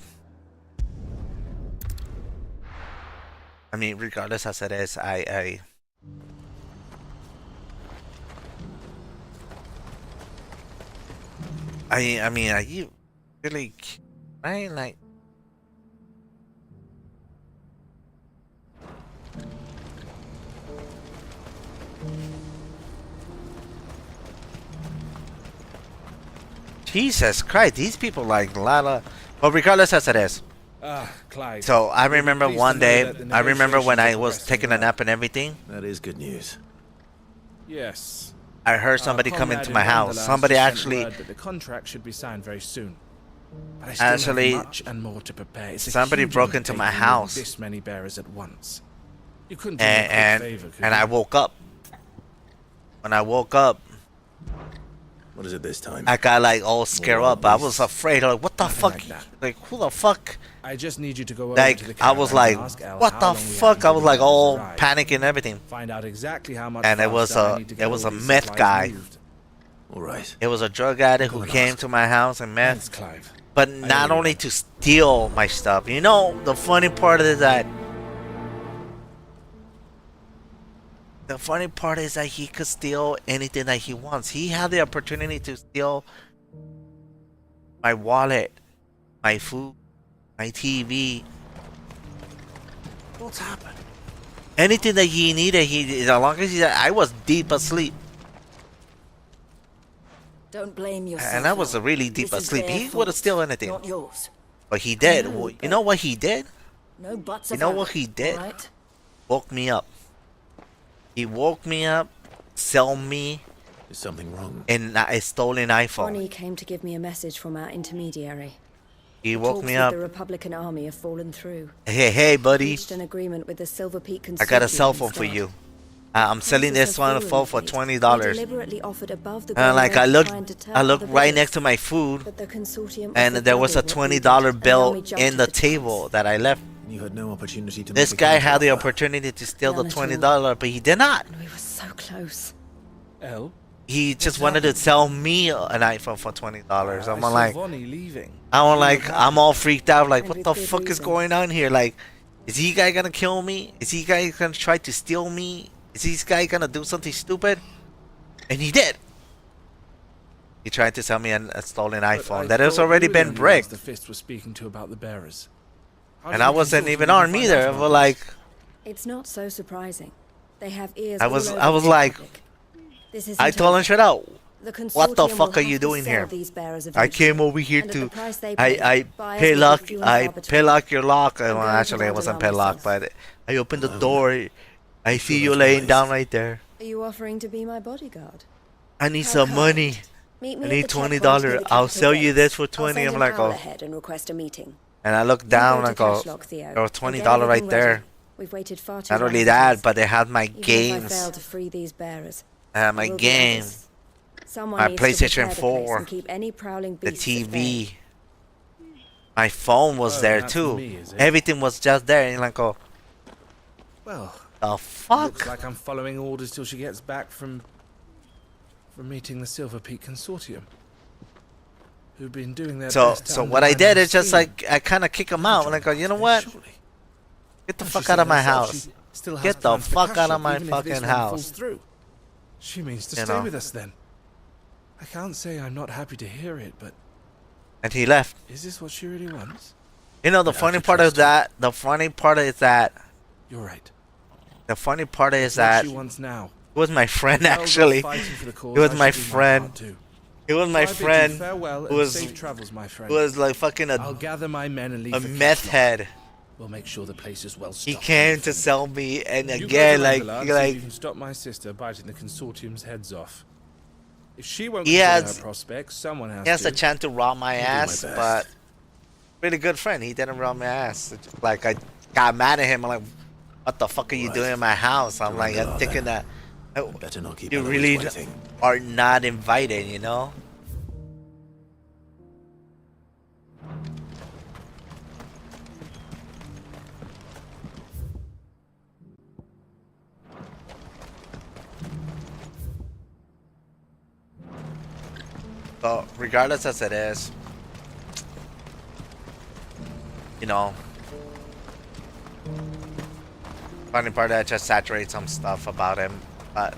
S1: regardless as it is, are you really, right? Like, Jesus Christ, these people like a lot of. But regardless as it is,
S6: Clive.
S1: so I
S6: you'll be
S1: remember
S6: pleased
S1: one
S6: to know
S1: day.
S6: that the
S1: I remember when I
S6: negotiations are
S1: was
S6: progressing
S1: taking a
S6: well.
S1: nap and everything.
S3: That is good news.
S6: Yes.
S1: I heard somebody
S6: Our
S1: come
S6: comrade
S1: into my
S6: in
S1: house.
S6: Wanderlust
S1: Somebody
S6: has sent
S1: actually,
S6: word that the contract should be signed very soon. But I still
S1: Actually,
S6: have much and more to prepare. It's a
S1: somebody
S6: huge
S1: broke into my
S6: undertaking moving
S1: house.
S6: This many bearers at once. You couldn't do me a quick
S1: and
S6: favor, could
S1: and
S6: you?
S1: I woke up. When I woke up,
S3: What is it this time?
S1: I got like all scared
S3: More
S1: up. I
S3: obvious.
S1: was afraid. Like, what the
S6: Nothing
S1: fuck?
S6: like that.
S1: Like, who the fuck?
S6: I just need you to go over
S1: Like,
S6: to the
S1: I was
S6: caravan
S1: like,
S6: and ask El
S1: what
S6: how
S1: the
S6: long we have
S1: fuck? I
S6: until
S1: was
S6: the
S1: like
S6: bearers
S1: all
S6: arrive.
S1: panicking and everything.
S6: Find out exactly how much
S1: And it was
S6: faster I
S1: a-
S6: need to
S1: it
S6: get
S1: was
S6: all
S1: a
S6: these
S1: meth
S6: supplies
S1: guy.
S6: moved.
S3: All right.
S1: It was a drug addict who
S3: Go and
S1: came
S3: ask.
S1: to my house and
S6: Thanks,
S1: meth.
S6: Clive.
S1: But
S6: I
S1: not
S6: owe you
S1: only
S6: one.
S1: to steal my stuff. You know, the funny part is that The funny part is that he could steal anything that he wants. He had the opportunity to steal my wallet, my food, my TV.
S3: What's happened?
S1: Anything that he needed, as long as I was deep asleep.
S10: Don't blame yourself.
S1: And I was
S10: love.
S1: really deep
S10: This is
S1: asleep.
S10: their
S1: He would have
S10: fault,
S1: stolen anything.
S10: Not yours.
S1: But he did.
S10: No,
S1: You know what he did?
S10: No buts
S1: You know
S10: about
S1: what
S10: it,
S1: he did?
S10: alright?
S1: Woke me up. He woke me up, sell me
S3: Is something wrong?
S1: a stolen iPhone.
S10: Bonnie came to give me a message from our intermediary.
S1: He woke
S10: Talks
S1: me
S10: with
S1: up.
S10: The Republican army have fallen through.
S1: Hey, buddy.
S10: Reached an agreement with the Silver Peak
S1: I got a
S10: Consortium
S1: cell phone for
S10: instead.
S1: you. I'm selling this one phone for
S10: They
S1: $20.
S10: deliberately offered above the
S1: And like
S10: ground
S1: I
S10: rate, trying to
S1: looked, I
S10: turn
S1: looked
S10: other
S1: right
S10: bidders.
S1: next to my food,
S10: But the consortium
S1: and
S10: offered
S1: there was a
S10: double what we did,
S1: $20
S10: and the
S1: bill
S10: army jumped
S1: in
S10: at
S1: the
S10: chance.
S1: table that I left.
S3: You had no opportunity to
S1: This
S3: make a
S1: guy had the
S3: counteroffer.
S1: opportunity to steal the
S10: None at
S1: $20, but he did not.
S10: We were so close.
S6: Elle?
S1: He just wanted to sell me an iPhone for $20. I'm
S6: I
S1: like,
S6: saw Vonnie leaving.
S1: I'm all freaked out. Like,
S10: And
S1: what
S10: with
S1: the
S10: good
S1: fuck is
S10: reason.
S1: going on here? Like, is he guy gonna kill me? Is he guy gonna try to steal me? Is this guy gonna do something stupid? And he did. He tried to sell me a stolen
S6: But
S1: iPhone
S6: I
S1: that has
S6: thought
S1: already
S6: you were
S1: been
S6: the only ones
S1: bricked.
S6: The Fist was speaking to about the bearers. How
S1: And
S6: did
S1: I
S6: the
S1: wasn't
S6: consortium
S1: even armed
S6: find
S1: either.
S6: out
S1: I
S6: about
S1: was
S6: this?
S1: like,
S10: It's not so surprising. They have ears.
S1: I
S10: all
S1: was
S10: over
S1: like,
S10: the Republic. This isn't
S1: I told him
S10: over.
S1: straight out,
S10: The
S1: what the
S10: consortium
S1: fuck
S10: will
S1: are you
S10: have to
S1: doing
S10: sell
S1: here?
S10: these bearers
S1: I
S10: eventually.
S1: came over here
S10: And at
S1: to,
S10: the price they pay,
S1: I
S10: buyers
S1: pay
S10: will be
S1: lock,
S10: few and
S1: I
S10: far between.
S1: pay lock your lock.
S10: I'm
S1: Well,
S10: going to
S1: actually, it
S10: that
S1: wasn't
S10: alarm
S1: pay lock,
S10: myself.
S1: but I opened the door. I see you laying down right there.
S10: Are you offering to be my bodyguard?
S1: I need
S10: How
S1: some
S10: kind.
S1: money.
S10: Meet me
S1: I
S10: at
S1: need
S10: the checkpoint
S1: $20.
S10: near the
S1: I'll
S10: Capitol
S1: sell you
S10: gates.
S1: this for
S10: I'll
S1: 20.
S10: send
S1: I'm
S10: an
S1: like,
S10: hour
S1: oh.
S10: ahead and request a meeting.
S1: And I looked
S10: You
S1: down
S10: go
S1: and
S10: to
S1: I go,
S10: Cashlock, Theo.
S1: there was
S10: We'll
S1: $20
S10: get everything
S1: right there.
S10: ready. We've waited far too
S1: Not
S10: long
S1: only
S10: for
S1: that,
S10: this.
S1: but they had my
S10: Even if I
S1: games.
S10: fail to free these bearers,
S1: My
S10: there will be
S1: game.
S10: others. Someone
S1: My
S10: needs to
S1: PlayStation
S10: prepare the place
S1: 4.
S10: and keep any prowling
S1: The
S10: beasts at bay.
S1: TV. My phone was
S6: Oh,
S1: there
S6: that's
S1: too.
S6: me, is it?
S1: Everything was just there. And like, oh,
S6: Well,
S1: the
S6: looks
S1: fuck?
S6: like I'm following orders till she gets back from meeting the Silver Peak Consortium, who've been doing their
S1: So,
S6: best to
S1: so what I
S6: undermine
S1: did
S6: our
S1: is just
S6: scheme.
S1: like, I kind of kick him out. And I go, you know what?
S6: Surely.
S1: Get the
S6: Well, she
S1: fuck
S6: said
S1: out of my
S6: herself
S1: house.
S6: she still has
S1: Get the
S6: plans for
S1: fuck out of
S6: Cashlock,
S1: my
S6: even if this
S1: fucking
S6: one
S1: house.
S6: falls through. She means to
S1: You
S6: stay
S1: know.
S6: with us then. I can't say I'm not happy to hear it, but
S1: And he left.
S6: is this what she really wants?
S1: You know, the
S3: You have
S1: funny
S3: to
S1: part of
S3: trust her.
S1: that, the funny part is that,
S6: You're right.
S1: the funny part is
S6: It's what
S1: that
S6: she
S1: it
S6: wants now.
S1: was my friend
S6: If Elle was
S1: actually.
S6: fighting for the cause,
S1: It was
S6: I
S1: my
S6: should do
S1: friend.
S6: part too.
S1: It was
S6: So
S1: my
S6: I bid you
S1: friend
S6: farewell
S1: who
S6: and
S1: was
S6: safe travels, my friend.
S1: who was like fucking
S6: I'll
S1: a
S6: gather my men and leave for
S1: meth
S6: Cashlock.
S1: head.
S6: We'll make sure the place is well stocked.
S1: He came to sell me, and
S6: You go
S1: again,
S6: to
S1: like,
S6: Langeland, see if
S1: like
S6: you can stop my sister biting the consortium's heads off. If she won't
S1: He
S6: control
S1: has-
S6: her prospects, someone has
S1: he has
S6: to.
S1: a chance to rob my
S3: I'll do my
S1: ass,
S3: best.
S1: but really good friend. He didn't rob my ass. It's just like I got mad at him. I'm like, what the fuck are you
S3: Right.
S1: doing in my house? I'm like, I'm
S3: Durandal,
S1: thinking that
S3: Better not keep
S1: you
S3: Eloise
S1: really
S3: waiting.
S1: are not invited, you know? So, regardless as it is, you know, funny part that just saturates some stuff about him, but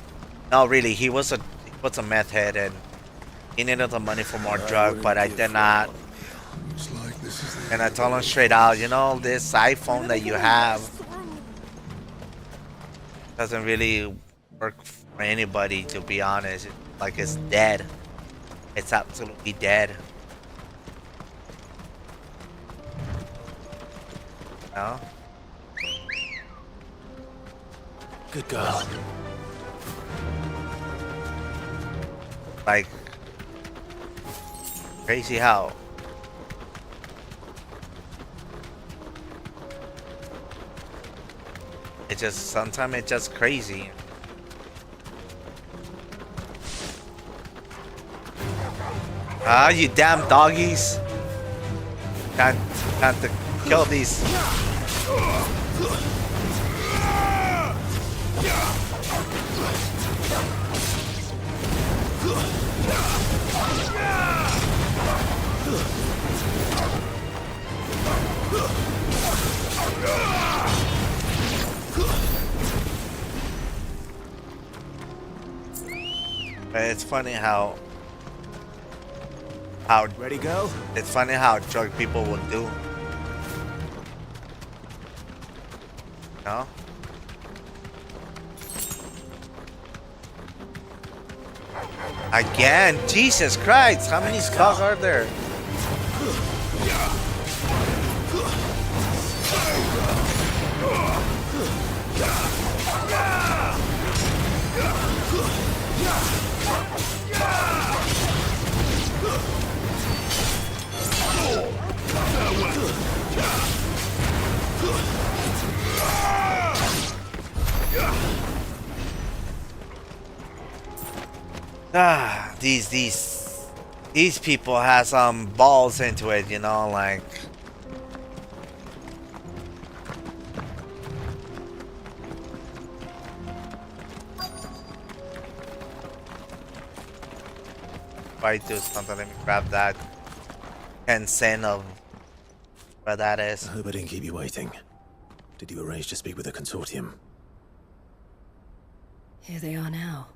S1: no, really, he was a meth head and he needed the money for more drug, but I did not. And I told him straight out, you know, this iPhone that you have doesn't really work for anybody, to be honest. Like, it's dead. It's absolutely dead. No?
S3: Good girl.
S1: Like, crazy how. It just, sometimes it's just crazy. Ah, you damn doggies. Can't to kill these. But it's funny how
S3: Ready, go?
S1: it's funny how drug people would do. No? Again, Jesus Christ, how many skulls are there? These people have some balls into it, you know, like. If I do something, let me grab that 10 cent of where that is.
S3: I hope I didn't keep you waiting. Did you arrange to speak with the consortium?
S10: Here they are now.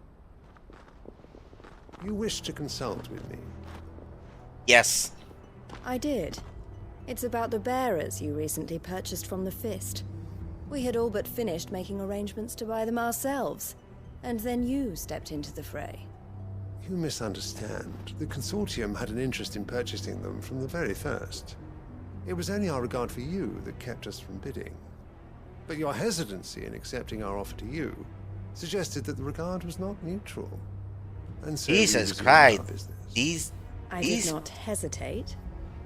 S13: You wish to consult with me?
S1: Yes.
S10: I did. It's about the bearers you recently purchased from the Fist. We had all but finished making arrangements to buy them ourselves, and then you stepped into the fray.
S13: You misunderstand. The consortium had an interest in purchasing them from the very first. It was only our regard for you that kept us from bidding. But your hesitancy in accepting our offer to you suggested that the regard was not mutual. And so
S1: Jesus Christ.
S10: I did not hesitate.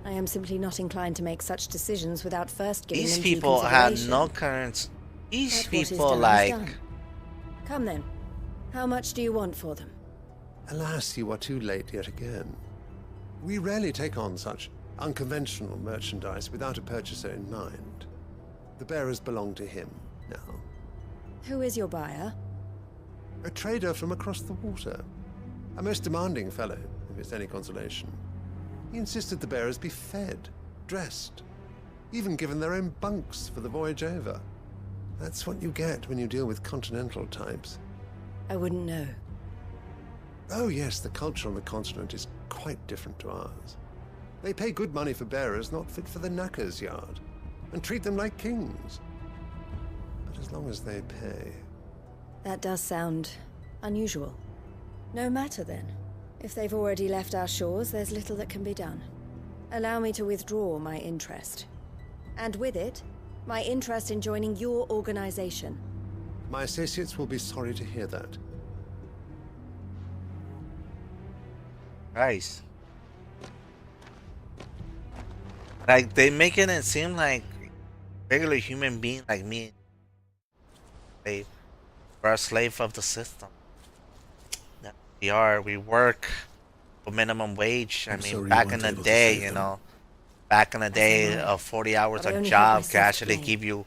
S10: I am simply not inclined to make such decisions without first giving
S1: These
S10: them due
S1: people have
S10: consideration.
S1: no current. These
S10: But what is
S1: people
S10: done is
S1: like.
S10: done. Come then. How much do you want for them?
S13: Alas, you are too late yet again. We rarely take on such unconventional merchandise without a purchaser in mind. The bearers belong to him now.
S10: Who is your buyer?
S13: A trader from across the water. A most demanding fellow, if it's any consolation. He insisted the bearers be fed, dressed, even given their own bunks for the voyage over. That's what you get when you deal with continental types.
S10: I wouldn't know.
S13: Oh yes, the culture on the continent is quite different to ours. They pay good money for bearers not fit for the knacker's yard, and treat them like kings. But as long as they pay...
S10: That does sound unusual. No matter then. If they've already left our shores, there's little that can be done. Allow me to withdraw my interest. And with it, my interest in joining your organization.
S13: My associates will be sorry to hear that.
S1: Nice. Like, they making it seem like regular human being like me. We're a slave of the system. We work for minimum wage. I mean, back in the day, you know, back in the day, 40 hours a job can actually give you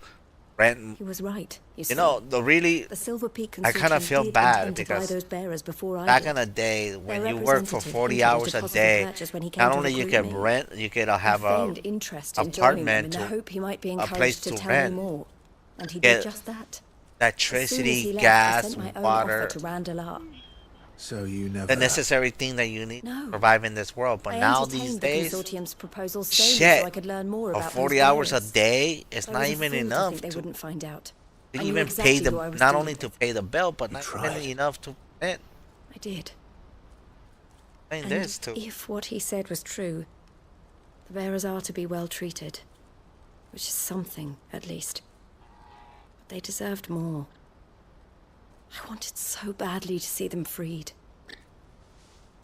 S1: rent.
S10: He was right.
S1: You know, the Silver Peak I kind of feel bad because back in the day, when you work for 40 hours a day, not only you get rent, you get to have a apartment, a place to rent,
S10: and he did just that.
S1: Electricity, gas, water.
S3: So you never...
S1: The necessary thing that you need to survive in this world. But now these days,
S10: shit, so I could learn more
S1: for
S10: about
S1: 40 hours a day, it's not even enough
S10: they wouldn't find out.
S1: to even pay the, not only to pay the bill, but not even enough to rent.
S10: I did.
S1: And this too.
S10: If what he said was true, the bearers are to be well treated. Which is something, at least. But they deserved more. I wanted so badly to see them freed.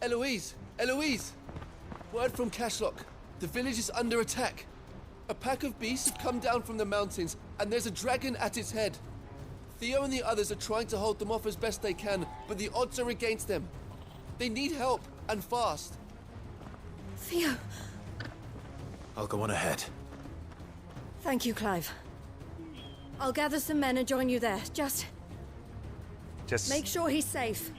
S14: Eloise! Eloise! Word from Cashlock. The village is under attack. A pack of beasts have come down from the mountains, and there's a dragon at its head. Theo and the others are trying to hold them off as best they can, but the odds are against them. They need help, and fast.
S10: Theo!
S3: I'll go on ahead.
S10: Thank you, Clive. I'll gather some men and join you there. Just make sure he's safe.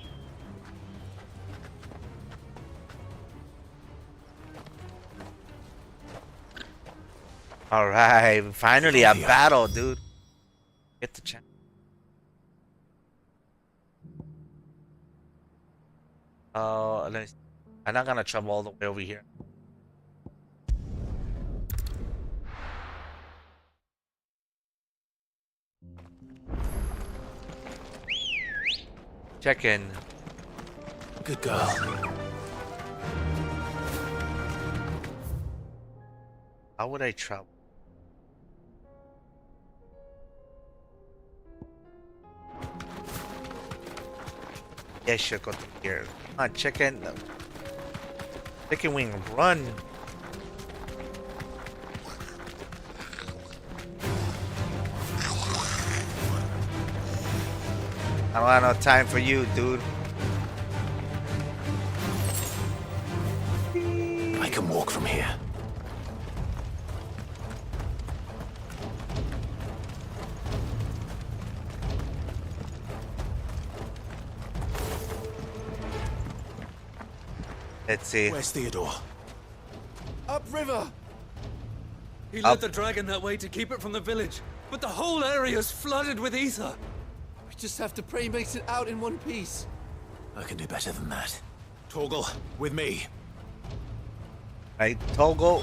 S1: All right, finally a battle, dude. Get the chance. I'm not gonna travel all the way over here. Check in.
S3: Good girl.
S1: How would I travel? Yeah, sure, go to here. Come on, chicken. Chicken wing, run. I don't have no time for you, dude.
S3: I can walk from here.
S1: Let's see.
S3: Where's Theodore?
S14: Upriver!
S15: He led the dragon that way to keep it from the village, but the whole area's flooded with ether.
S14: We just have to pray he makes it out in one piece.
S3: I can do better than that. Torgal, with me.
S1: Hey, Togo.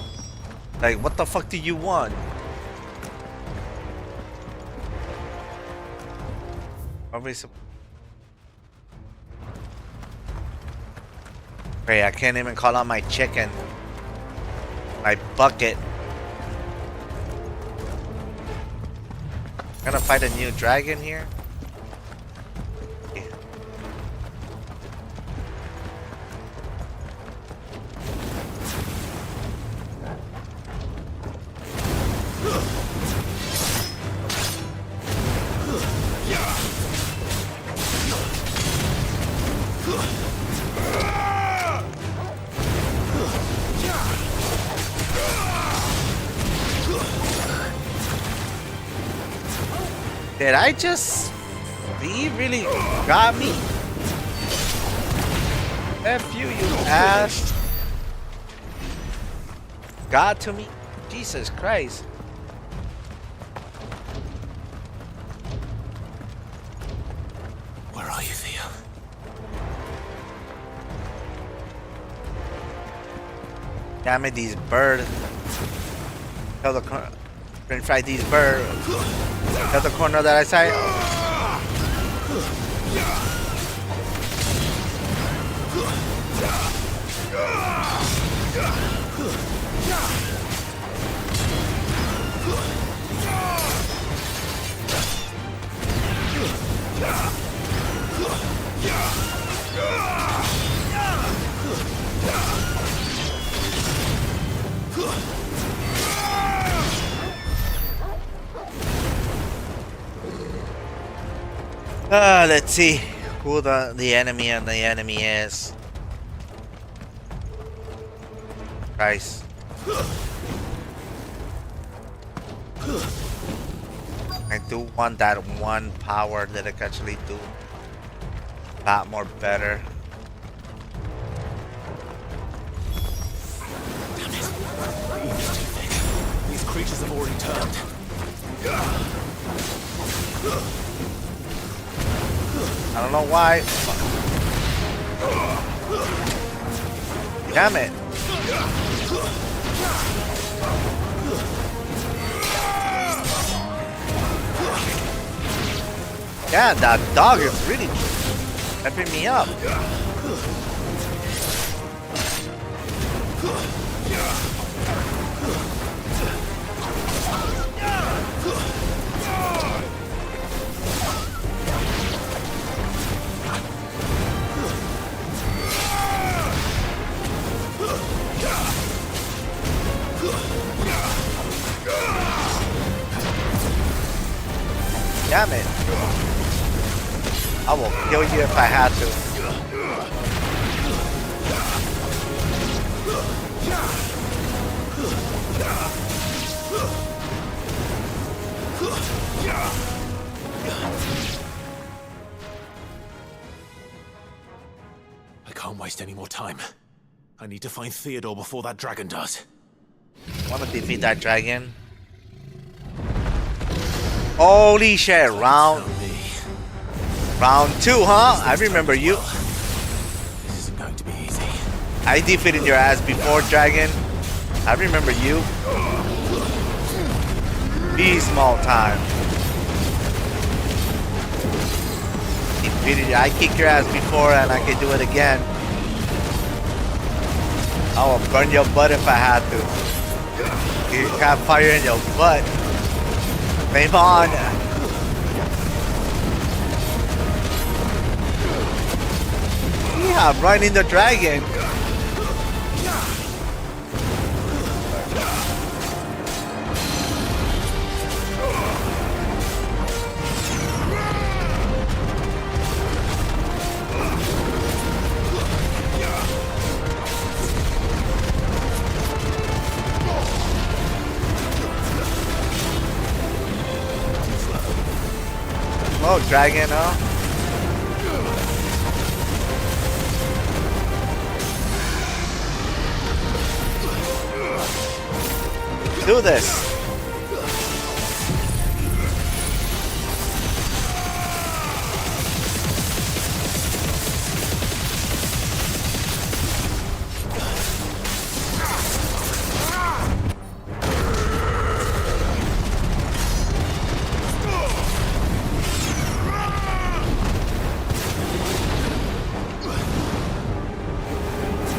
S1: Like, what the fuck do you want? Obviously. Hey, I can't even call out my chicken. My bucket. Gonna fight a new dragon here? Yeah. Did I just... He really got me? F you, you ass. Got to me? Jesus Christ.
S3: Where are you, Theo?
S1: Damn it, these birds. Tell the French fry these birds. Tell the corner that I say. Let's see who the enemy and the enemy is. Christ. I do want that one power that I can actually do a lot more better.
S3: Damn it. The evil's too thick. These creatures have already turned.
S1: I don't know why. Damn it. Yeah, that dog is really pepping me up. Damn it. I will kill you if I had to.
S3: I can't waste any more time. I need to find Theodore before that dragon does.
S1: Want to defeat that dragon? Holy shit, round 2, huh? I remember you.
S3: This isn't going
S1: I defeated your ass before, Dragon. I remember you. Be small time. Defeated you. I kicked your ass before and I can do it again. I will burn your butt if I had to. You got fire in your butt. Flame on. Yeah, I'm running the dragon. Oh, dragon, huh? Do this.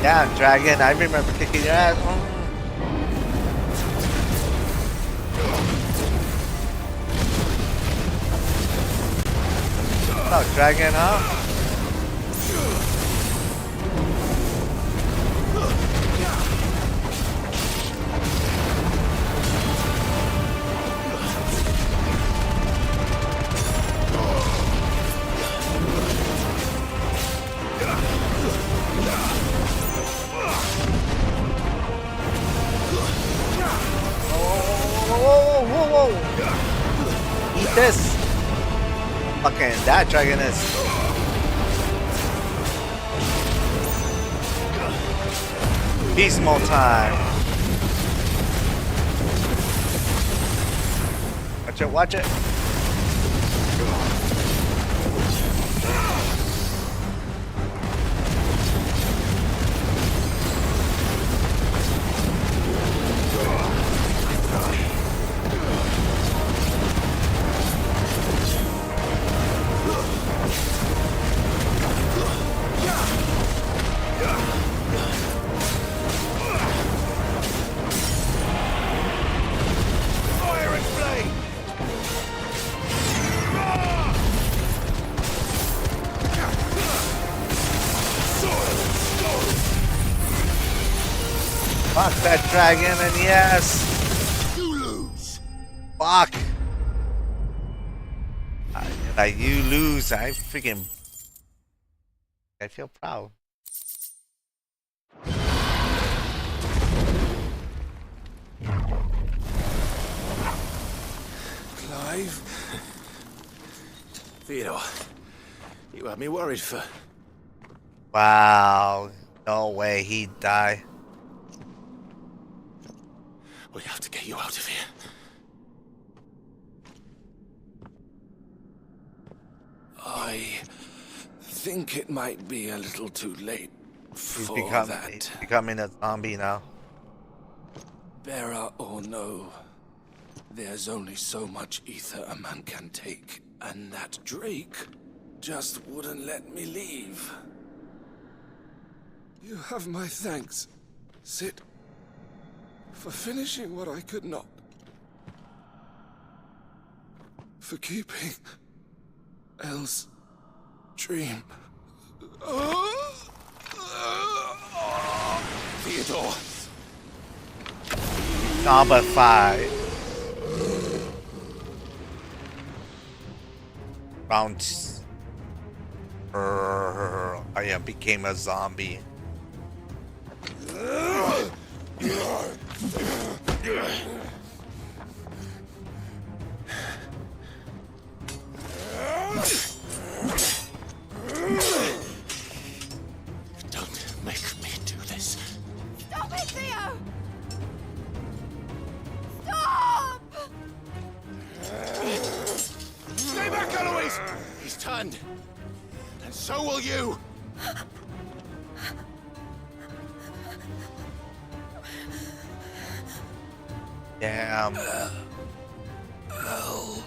S1: Yeah, dragon, I remember kicking your ass. Oh, dragon, huh? Whoa. Eat this. Fucking that dragon is. Beast mode time. Watch it. Fuck that dragon and yes. You lose. Fuck. You lose. I feel proud.
S3: Clive? Theodore, you had me worried for...
S1: Wow. No way he'd die.
S3: We have to get you out of here. I think it might be a little too late for that.
S1: He's becoming a zombie now.
S3: Bearer or no, there's only so much ether a man can take, and that Drake just wouldn't let me leave. You have my thanks, Cid, for finishing what I could not. For keeping Elle's dream. Theodore.
S1: Number 5. Round. I became a zombie.
S3: Don't make me do this.
S16: Stop it, Theo! Stop!
S3: Stay back, Eloise! He's turned. And so will you.
S1: Damn.
S3: Hell.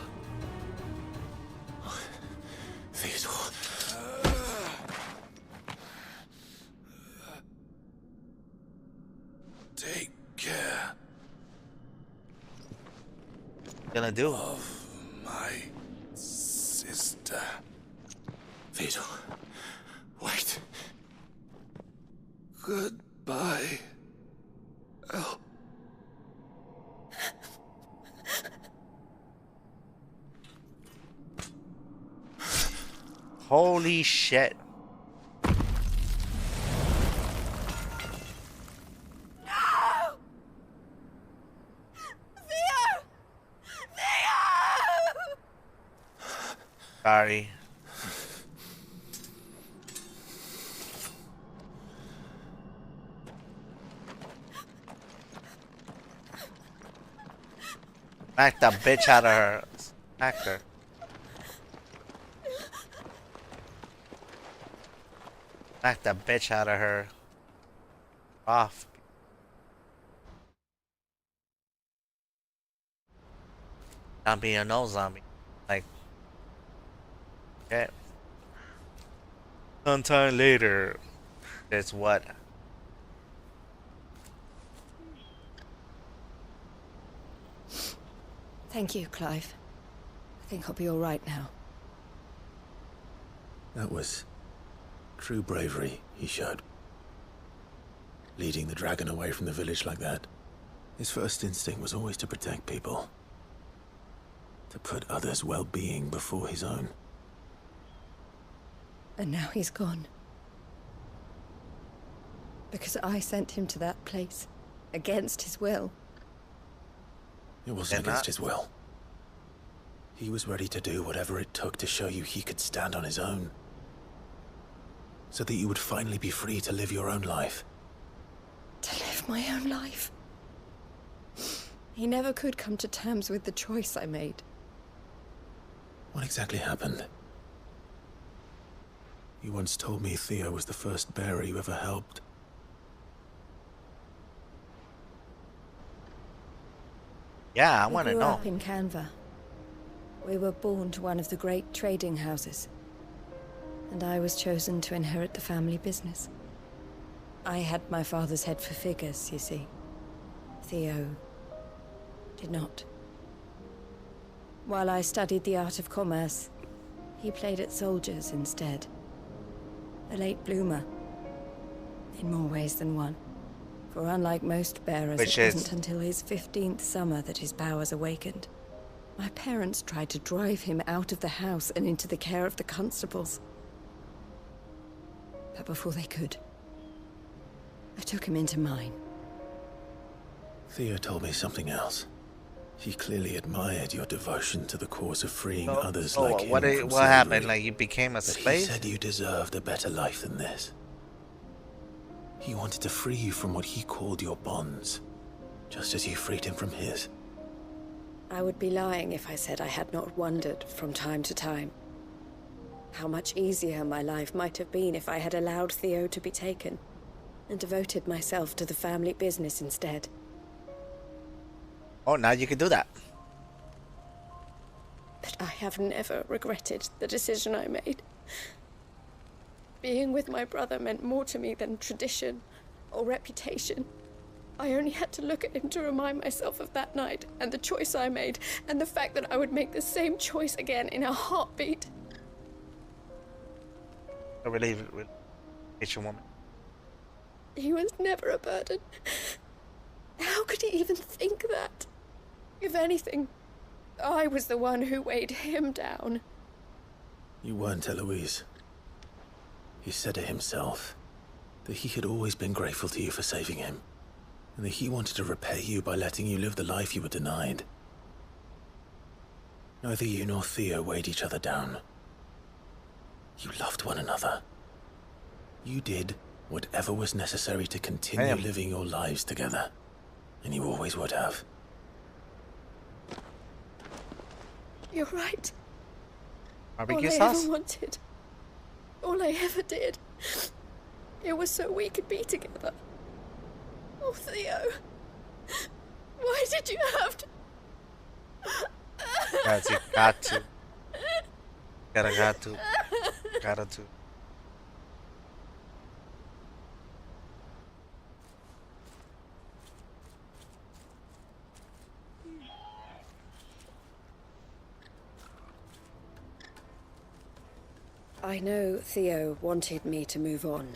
S3: Theodore. Take care.
S1: Gonna do
S3: of my sister. Theodore. Wait. Goodbye. El.
S1: Holy shit.
S16: No! Theo! Theo!
S1: Sorry. Smack the bitch out of her. Smack her. Smack the bitch out of her. Off. Not being a no zombie. Like. Okay. Sometime later. It's what?
S10: Thank you, Clive. I think I'll be all right now.
S3: That was true bravery he showed. Leading the dragon away from the village like that. His first instinct was always to protect people. To put others' well-being before his own.
S10: And now he's gone. Because I sent him to that place. Against his will.
S3: It wasn't against his will. He was ready to do whatever it took to show you he could stand on his own. So that you would finally be free to live your own life.
S10: To live my own life. He never could come to terms with the choice I made.
S3: What exactly happened? You once told me Theo was the first bearer you ever helped.
S1: Yeah, I want to
S10: We grew
S1: know.
S10: up in Canva. We were born to one of the great trading houses. And I was chosen to inherit the family business. I had my father's head for figures, you see. Theo did not. While I studied the art of commerce, he played at soldiers instead. A late bloomer. In more ways than one. For unlike most bearers,
S1: Which
S10: it
S1: is?
S10: wasn't until his 15th summer that his powers awakened. My parents tried to drive him out of the house and into the care of the constables. But before they could, I took him into mine.
S3: Theo told me something else. He clearly admired your devotion to the cause of freeing others like him
S1: what
S3: from
S1: happened?
S3: slavery.
S1: Like you became a
S3: But
S1: slave?
S3: he said you deserved a better life than this. He wanted to free you from what he called your bonds, just as you freed him from his.
S10: I would be lying if I said I had not wondered from time to time how much easier my life might have been if I had allowed Theo to be taken and devoted myself to the family business instead.
S1: Oh, now you can do that.
S10: But I have never regretted the decision I made. Being with my brother meant more to me than tradition or reputation. I only had to look at him to remind myself of that night and the choice I made and the fact that I would make the same choice again in a heartbeat.
S1: I believe it with Asian woman.
S10: He was never a burden. How could he even think that? If anything, I was the one who weighed him down.
S3: You weren't, Eloise. He said it himself, that he had always been grateful to you for saving him, and that he wanted to repay you by letting you live the life you were denied. Neither you nor Theo weighed each other down. You loved one another. You did whatever was necessary to continue living your lives together, and you always would have.
S10: You're right.
S1: Barbecue
S10: all I
S1: sauce?
S10: ever wanted, all I ever did, it was so we could be together. Oh, Theo.
S16: Why did you have to?
S1: Guys, you got to. Got to. Gotta to.
S10: I know Theo wanted me to move on,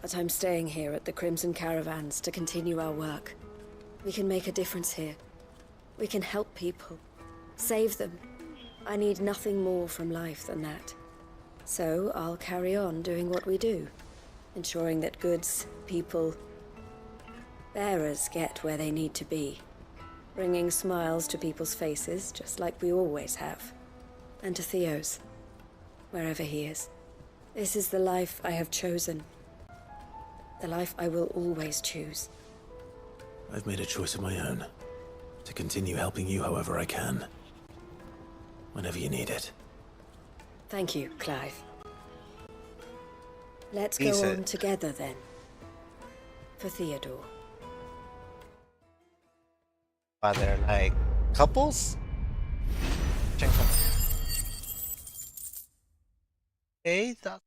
S10: but I'm staying here at the Crimson Caravans to continue our work. We can make a difference here. We can help people, save them. I need nothing more from life than that. So I'll carry on doing what we do, ensuring that goods, people, bearers get where they need to be, bringing smiles to people's faces just like we always have, and to Theo's. Wherever he is. This is the life I have chosen. The life I will always choose.
S3: I've made a choice of my own. To continue helping you however I can. Whenever you need it.
S10: Thank you, Clive. Let's go on together then. For Theodore.
S1: Are there like couples? Check them. Okay, that.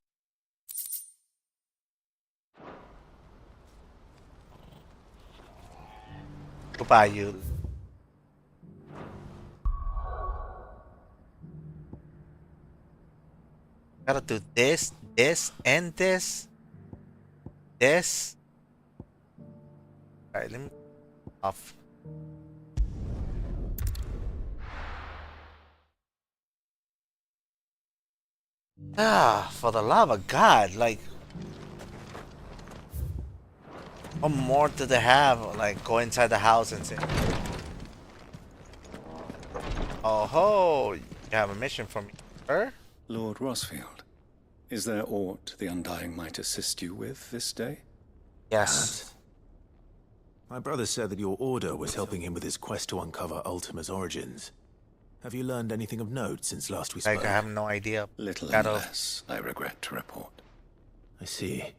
S1: Goodbye, you. Gotta do this, this, and this. This. Alright, let me off. Ah, for the love of God, like, what more do they have? Like, go inside the house and say, oh ho, you have a mission for me, sir?
S11: Lord Rosfield, is there aught the Undying might assist you with this day?
S1: Yes.
S3: My brother said that your order was helping him with his quest to uncover Ultima's origins. Have you learned anything of note since last we spoke?
S1: Like, I have no idea.
S11: Little and less, I regret to report.
S3: I see.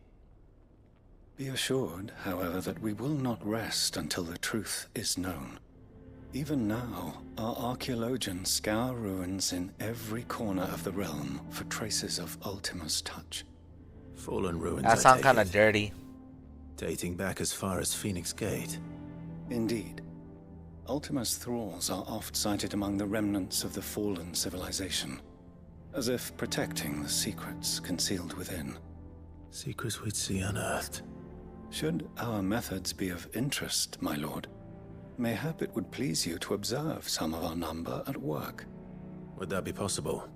S11: Be assured, however, that we will not rest until the truth is known. Even now, our archaeologians scour ruins in every corner of the realm for traces of Ultima's touch.
S3: Fallen ruins,
S1: That sounds kind of dirty.
S3: Dating back as far as Phoenix Gate.
S11: Indeed. Ultima's thralls are oft sighted among the remnants of the fallen civilization, as if protecting the secrets concealed within.
S3: Secrets we'd see unearthed.
S11: Should our methods be of interest, my lord, mayhap it would please you to observe some of our number at work.
S3: Would that be possible?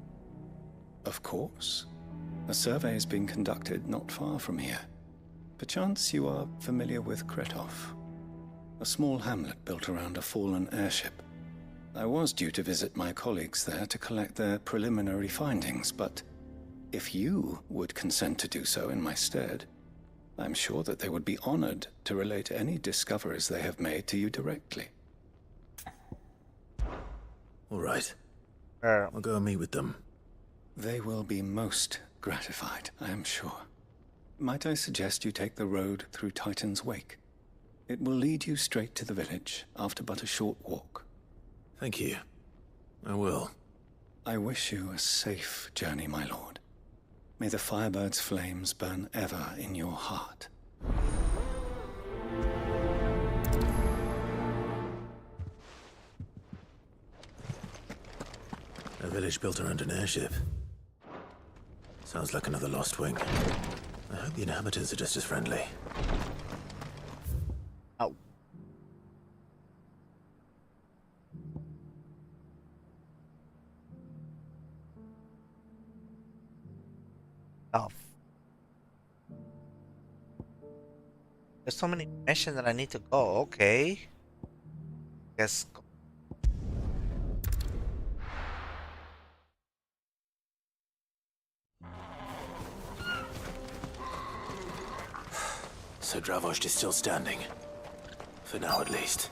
S11: Of course. A survey is being conducted not far from here. Perchance you are familiar with Kretov, a small hamlet built around a fallen airship. I was due to visit my colleagues there to collect their preliminary findings, but if you would consent to do so in my stead, I'm sure that they would be honored to relate any discoveries they have made to you directly.
S3: All right. I'll go and meet with them.
S11: They will be most gratified, I am sure. Might I suggest you take the road through Titan's Wake? It will lead you straight to the village after but a short walk.
S3: Thank you. I will.
S11: I wish you a safe journey, my lord. May the Firebird's flames burn ever in your heart.
S3: A village built around an airship. Sounds like another Lost Wing. I hope the inhabitants are just as friendly.
S1: Ow. Oh. There's so many missions that I need to go. Okay. Guess.
S3: So Dravost is still standing. For now, at least.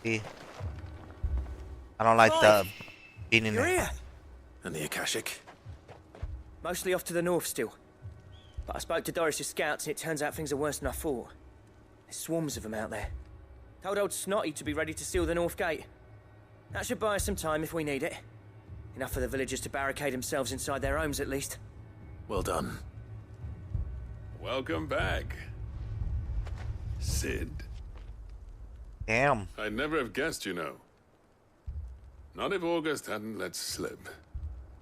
S1: I don't like the being in
S3: You're here. And the Akashic?
S2: Mostly off to the north still. But I spoke to Doris's scouts and it turns out things are worse than I thought. There's swarms of them out there. Told old Snotty to be ready to seal the north gate. That should buy us some time if we need it. Enough for the villagers to barricade themselves inside their homes at least.
S3: Well done.
S17: Welcome back, Sid.
S1: Damn.
S17: I'd never have guessed, you know. Not if August hadn't let slip.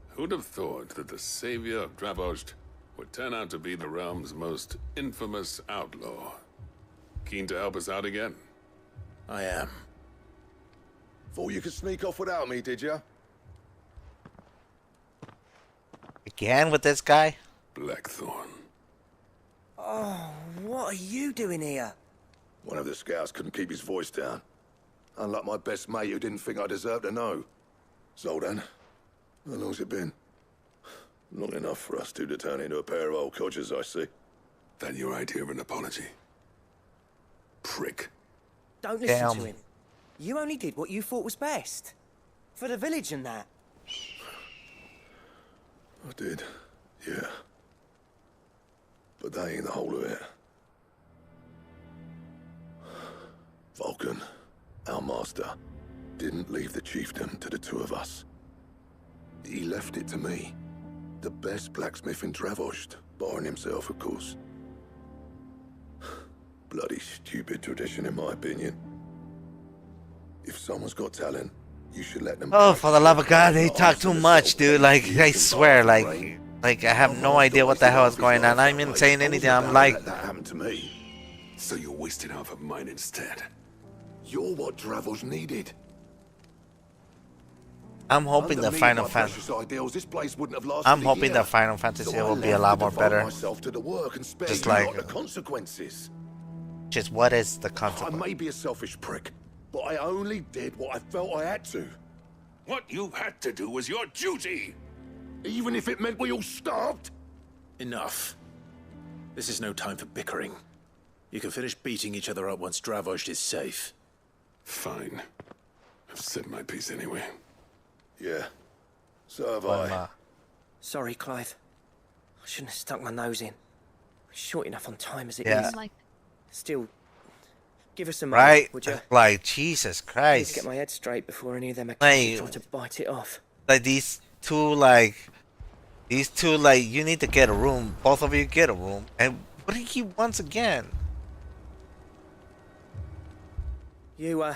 S17: Who'd have thought that the savior of Dravost would turn out to be the realm's most infamous outlaw? Keen to help us out again?
S3: I am.
S18: Thought you could sneak off without me, did you?
S1: Again with this guy?
S17: Blackthorn.
S2: Oh, what are you doing here?
S18: One of the scouts couldn't keep his voice down. Unlike my best mate who didn't think I deserved to know. Zoltan, how long's it been? Long enough for us two to turn into a pair of old codgers, I see.
S17: That your idea of an apology? Prick.
S2: Don't listen to him. You only did what you thought was best. For the village and that.
S18: I did, yeah. But that ain't the whole of it. Vulcan, our master, didn't leave the chiefdom to the two of us. He left it to me, the best blacksmith in Dravost, barring himself, of course. Bloody stupid tradition, in my opinion. If someone's got talent, you should let them.
S1: Oh, for the love of God, they talk too much, dude. Like, I swear, like I have no idea what the hell is going on. I'm not saying anything. I'm like,
S18: that happened to me.
S17: So you wasted half of mine instead.
S18: You're what Dravost needed.
S1: I'm hoping the Final Fantasy. I'm hoping the Final Fantasy will be a lot more better. Just like, just what is the consequence?
S18: I may be a selfish prick, but I only did what I felt I had to.
S17: What you had to do was your duty.
S18: Even if it meant we all starved?
S3: Enough. This is no time for bickering. You can finish beating each other up once Dravost is safe.
S17: Fine. I've said my piece anyway.
S18: Yeah. So have I.
S2: Sorry, Clive. I shouldn't have stuck my nose in. We're short enough on time as it
S1: Yeah.
S2: is. Still, give us a moment,
S1: Right?
S2: would you?
S1: Like, Jesus
S2: Please
S1: Christ.
S2: get my head straight before any of them
S1: Like-
S2: try to bite it off.
S1: Like, these two, you need to get a room. Both of you get a room. And what do he wants again?
S2: You,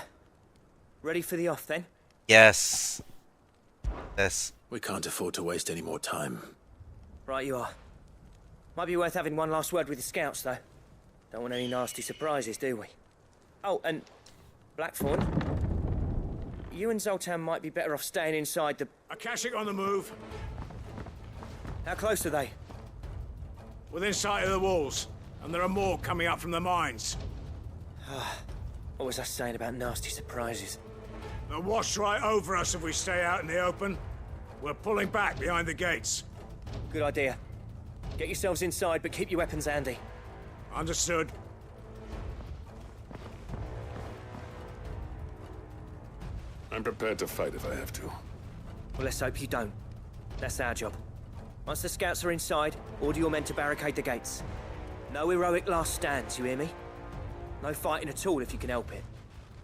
S2: ready for the off then?
S1: Yes. Yes.
S3: We can't afford to waste any more time.
S2: Right you are. Might be worth having one last word with the scouts, though. Don't want any nasty surprises, do we? Oh, and Blackthorn, you and Zoltan might be better off staying inside the...
S19: Akashic on the move.
S2: How close are they?
S19: Within sight of the walls. And there are more coming up from the mines.
S2: What was I saying about nasty surprises?
S19: They'll wash right over us if we stay out in the open. We're pulling back behind the gates.
S2: Good idea. Get yourselves inside, but keep your weapons handy.
S19: Understood.
S17: I'm prepared to fight if I have to.
S2: Well, let's hope you don't. That's our job. Once the scouts are inside, order your men to barricade the gates. No heroic last stands, you hear me? No fighting at all if you can help it.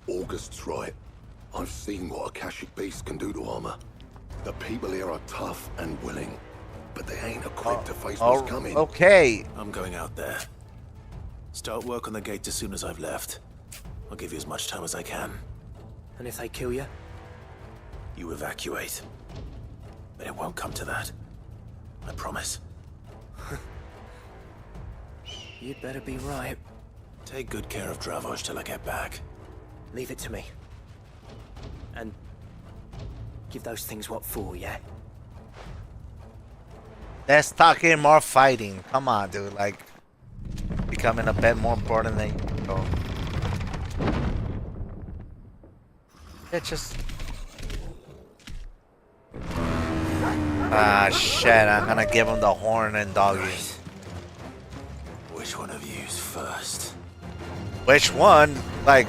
S18: August's right. I've seen what Akashic beasts can do to armor. The people here are tough and willing, but they ain't equipped to face what's coming.
S1: Okay.
S3: I'm going out there. Start work on the gate as soon as I've left. I'll give you as much time as I can.
S2: And if they kill you?
S3: You evacuate. But it won't come to that. I promise.
S2: You'd better be right.
S3: Take good care of Dravost till I get back.
S2: Leave it to me. And give those things what for, yeah?
S1: Less talking, more fighting. Come on, dude. Like, becoming a bit more important than you go. It's just... Ah, shit. I'm gonna give him the horn and doggy.
S3: Which one of you's first?
S1: Which one? Like...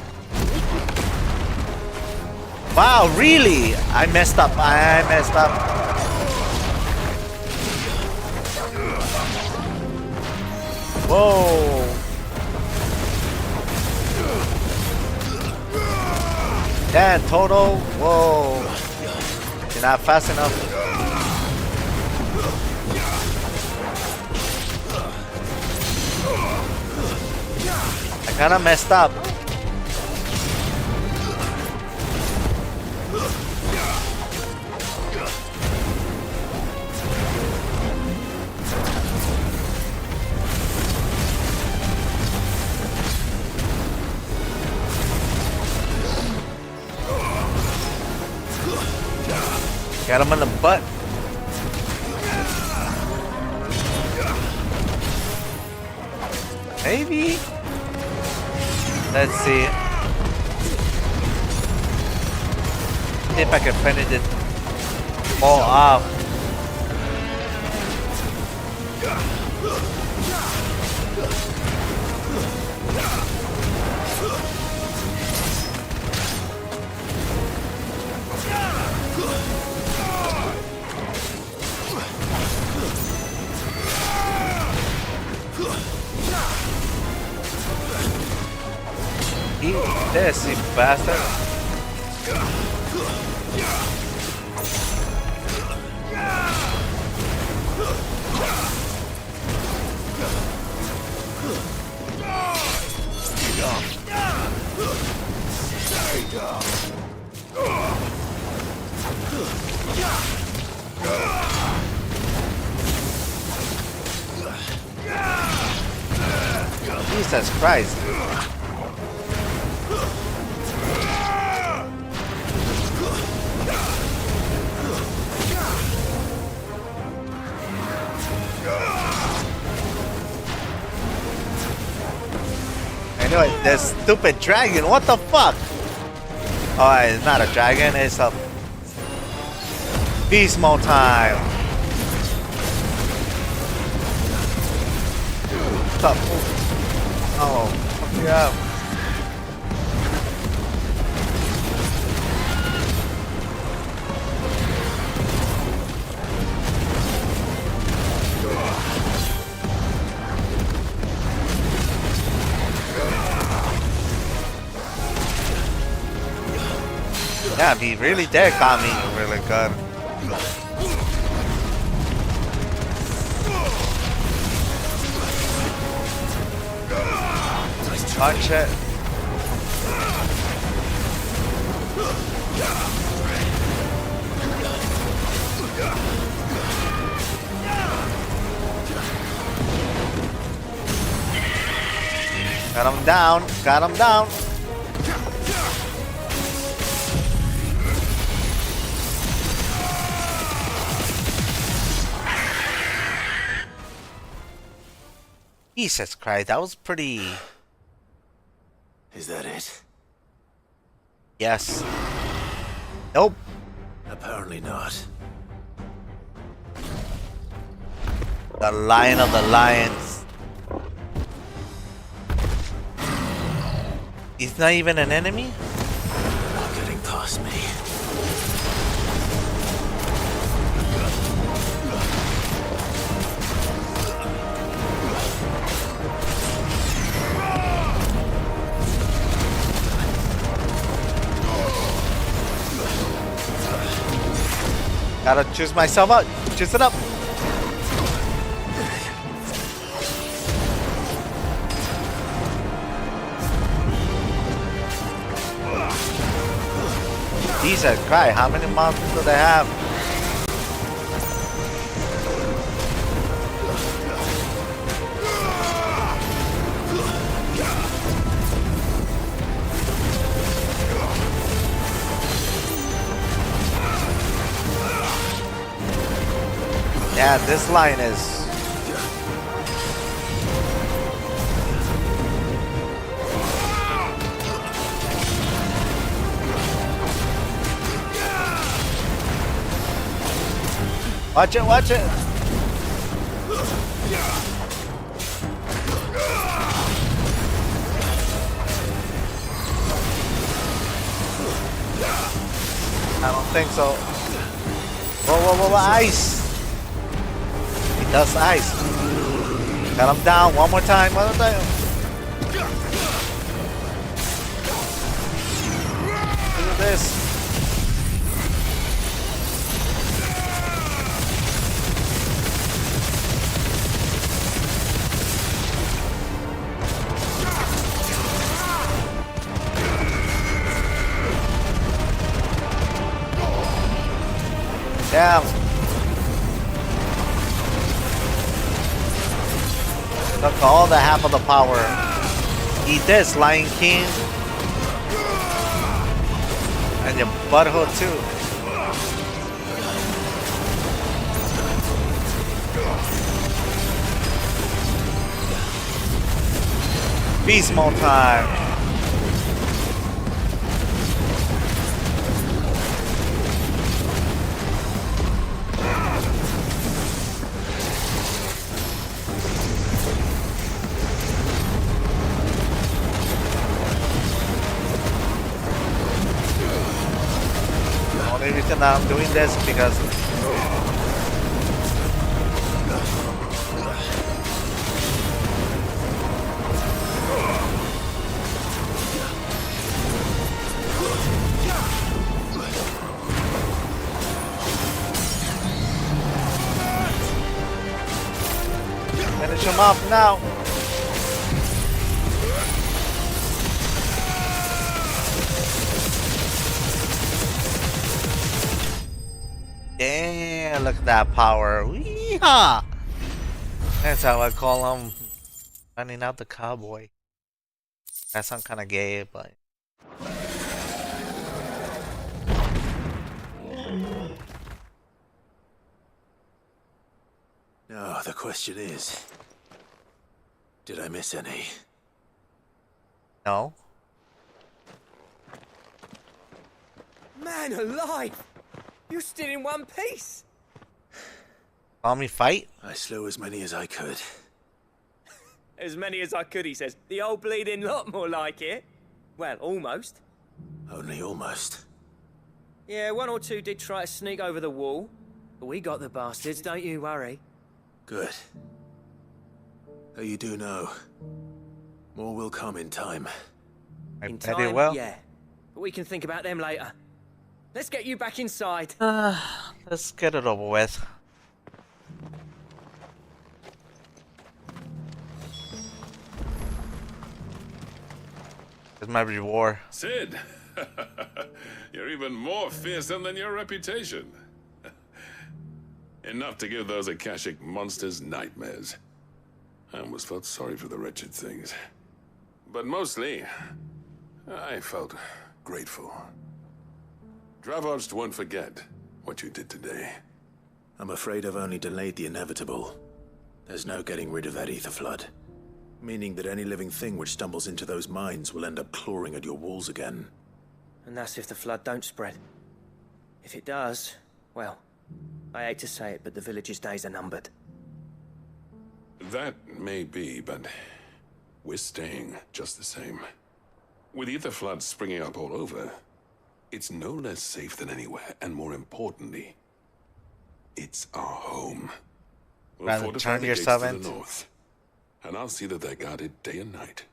S1: Wow, really? I messed up. I messed up. Whoa. Damn, Toto. Whoa. You're not fast enough. I kinda messed up. Got him in the butt. Maybe. Let's see. See if I can finish it all off. Eat this, you bastard. Jesus Christ. Anyway, this stupid dragon, what the fuck? Oh, it's not a dragon, it's a beast mode time. What's up? Oh, fuck me up. Yeah, he really did got me really good. Punch it. Got him down. Got him down. Jesus Christ, that was pretty...
S3: Is that it?
S1: Yes. Nope.
S3: Apparently not.
S1: The Lion of the Lions. He's not even an enemy?
S3: Not getting past me.
S1: Gotta choose myself up. Choose it up. Jesus Christ, how many monsters do they have? Yeah, this line is... Watch it, watch it! I don't think so. Whoa, whoa, whoa, whoa, ice! He does ice. Got him down one more time. One more time. Look at this. Down. Took all the half of the power. Eat this, Lion King. And your butthole too. Beast mode time. I'm doing this because finish him off now. Damn, look at that power. Weehaw! That's how I call him. Running out the cowboy. That sounds kind of gay, but.
S3: Now, the question is, did I miss any?
S1: No.
S2: Man alive! You're still in one piece!
S1: Saw me fight?
S3: I slew as many as I could.
S2: As many as I could, he says. The old bleeding lot, more like it. Well, almost.
S3: Only almost.
S2: Yeah, one or two did try to sneak over the wall. But we got the bastards, don't you worry.
S3: Good. Though you do know, more will come in time.
S2: In time, well. Yeah. But we can think about them later. Let's get you back inside.
S1: Let's get it over with. Here's my reward.
S17: Sid, you're even more fearsome than your reputation. Enough to give those Akashic monsters nightmares. I almost felt sorry for the wretched things. But mostly, I felt grateful. Dravoged won't forget what you did today.
S3: I'm afraid I've only delayed the inevitable. There's no getting rid of that ether flood. Meaning that any living thing which stumbles into those mines will end up clawing at your walls again.
S2: And that's if the flood don't spread. If it does, well, I hate to say it, but the village's days are numbered.
S17: That may be, but we're staying just the same. With ether floods springing up all over, it's no less safe than anywhere, and more importantly, it's our home. We'll
S1: Rather
S17: fortify
S1: turn
S17: the
S1: yourself
S17: gates to
S1: into
S17: the north, and I'll see that they're guarded day and night.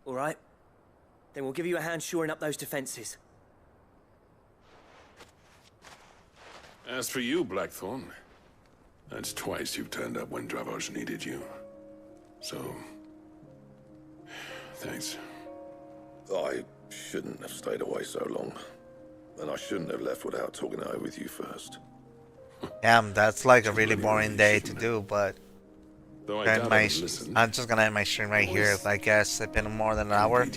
S2: All right. Then we'll give you a hand shoring up those defenses.
S17: As for you, Blackthorn, that's twice you've turned up when Dravos needed you. So, thanks.
S18: I shouldn't have stayed away so long. And I shouldn't have left without talking it over with you first.
S1: Damn, that's like a really boring day to do, but
S17: Though
S1: I'm just gonna end my stream right here. I guess it's been more than an hour.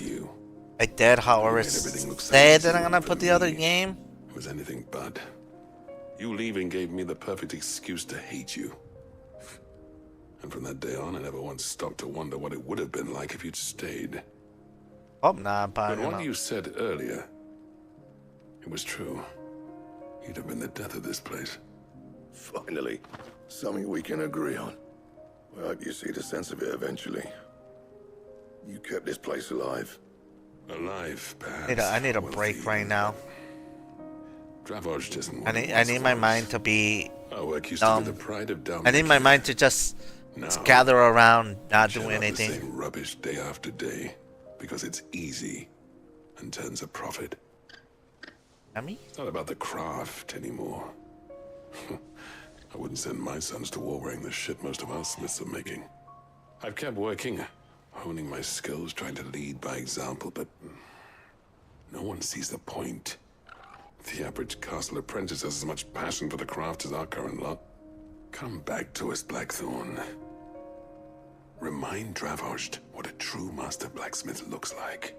S1: I did, however, said that I'm gonna put the other game.
S17: It was anything but. You leaving gave me the perfect excuse to hate you. And from that day on, I never once stopped to wonder what it would have been like if you'd stayed.
S1: Hope not, but
S17: But what you said earlier, it was true. You'd have been the death of this place.
S18: Finally, something we can agree on. I hope you see the sense of it eventually. You kept this place alive.
S17: Alive, perhaps.
S1: I need a break right now.
S17: Dravos doesn't
S1: I need my mind to be
S17: Our work used to be the pride of Down.
S1: I need my mind to just just gather around, not do
S17: Shell out the
S1: anything.
S17: same rubbish day after day because it's easy and turns a profit. It's not about the craft anymore. I wouldn't send my sons to war wearing the shit most of our smiths are making. I've kept working, honing my skills, trying to lead by example, but no one sees the point. The average castle apprentice has as much passion for the craft as our current lot. Come back to us, Blackthorn. Remind Dravost what a true master blacksmith looks like.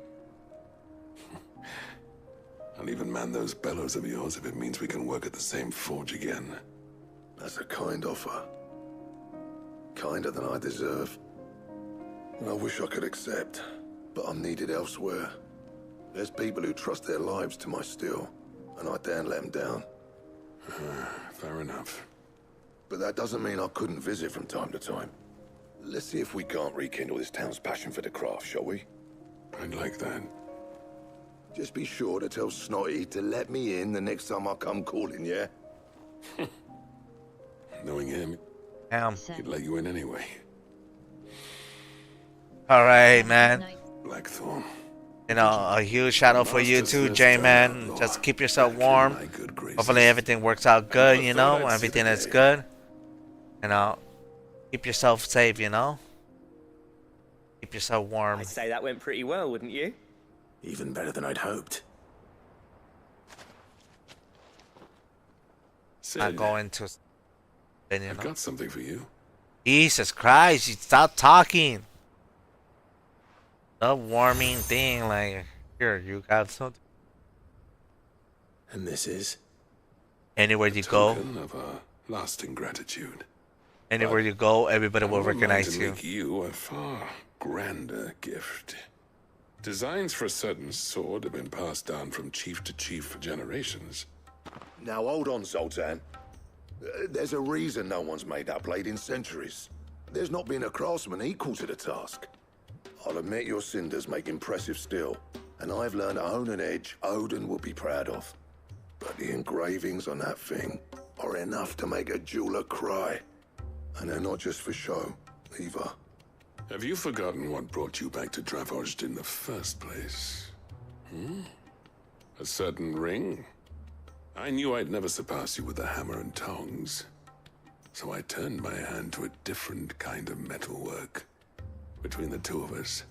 S17: I'll even man those bellows of yours if it means we can work at the same forge again.
S18: That's a kind offer. Kinder than I deserve. And I wish I could accept, but I'm needed elsewhere. There's people who trust their lives to my steel, and I daren't let them down.
S17: Fair enough.
S18: But that doesn't mean I couldn't visit from time to time. Let's see if we can't rekindle this town's passion for the craft, shall we?
S17: I'd like that.
S18: Just be sure to tell Snotty to let me in the next time I come calling, yeah?
S17: Knowing him, he'd let you in anyway.
S1: Alright, man.
S17: Blackthorn.
S1: You know, a huge shout out for you too, J-Man. Just keep yourself warm. Hopefully everything works out good, you know, everything is good. You know, keep yourself safe, you know. Keep yourself warm.
S2: I'd say that went pretty well, wouldn't you?
S3: Even better than I'd hoped.
S1: Not going to...
S17: I've got something for you.
S1: Jesus Christ, you stop talking. The warming thing, like, here, you got something.
S3: And this is?
S1: Anywhere you go,
S17: Token of lasting gratitude.
S1: anywhere you go, everybody will
S17: I would like
S1: recognize
S17: to
S1: you.
S17: make you a far grander gift. Designs for a certain sword have been passed down from chief to chief for generations.
S18: Now hold on, Zoltan. There's a reason no one's made that blade in centuries. There's not been a craftsman equal to the task. I'll admit your cinders make impressive steel, and I've learned to hone an edge Odin will be proud of. But the engravings on that thing are enough to make a jeweler cry. And they're not just for show, either.
S17: Have you forgotten what brought you back to Dravost in the first place? A certain ring? I knew I'd never surpass you with the hammer and tongs. So I turned my hand to a different kind of metalwork. Between the two of us,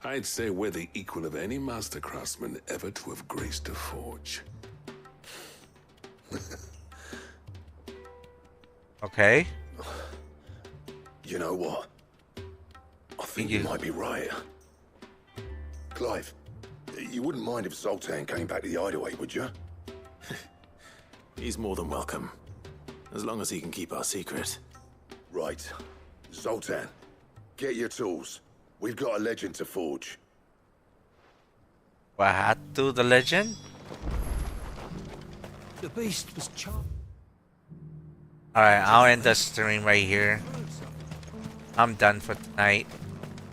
S17: I'd say we're the equal of any master craftsman ever to have graced a forge.
S1: Okay.
S18: You know what? I think you might be right. Clive, you wouldn't mind if Zoltan came back to the hideaway, would you?
S3: He's more than welcome. As long as he can keep our secret.
S18: Right. Zoltan, get your tools. We've got a legend to forge.
S1: What had to the legend?
S5: The beast was charmed.
S1: Alright, I'll end the stream right here. I'm done for tonight.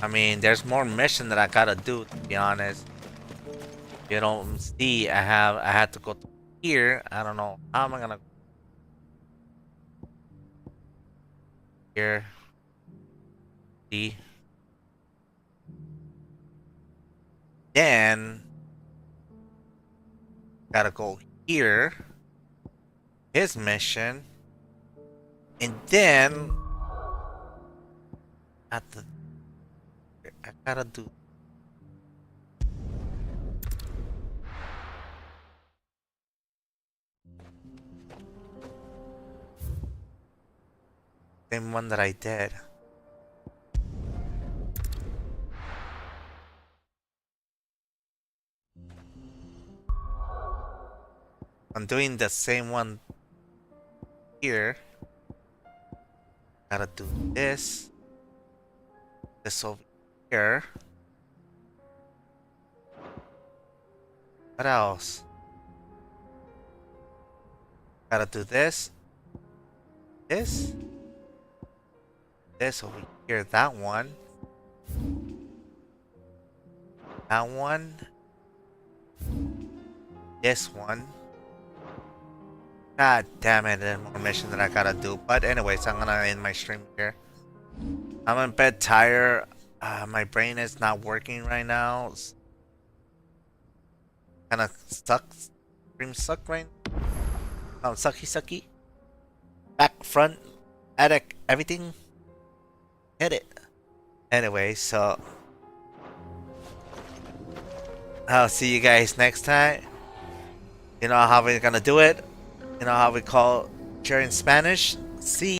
S1: I mean, there's more mission that I gotta do, to be honest. You don't see, I had to go to here. I don't know how am I gonna here. See. Then gotta go here. His mission. And then I gotta do same one that I did. I'm doing the same one here. Gotta do this over here. What else? Gotta do this over here, that one, this one. God damn it, there's more mission that I gotta do. But anyways, I'm gonna end my stream here. I'm in bed tired. My brain is not working right now. Kind of sucks. Dream suck right now. Sucky. Back, front, attic, everything. Hit it. Anyway, so I'll see you guys next time. You know how we're gonna do it. You know how we call cheer in Spanish. See.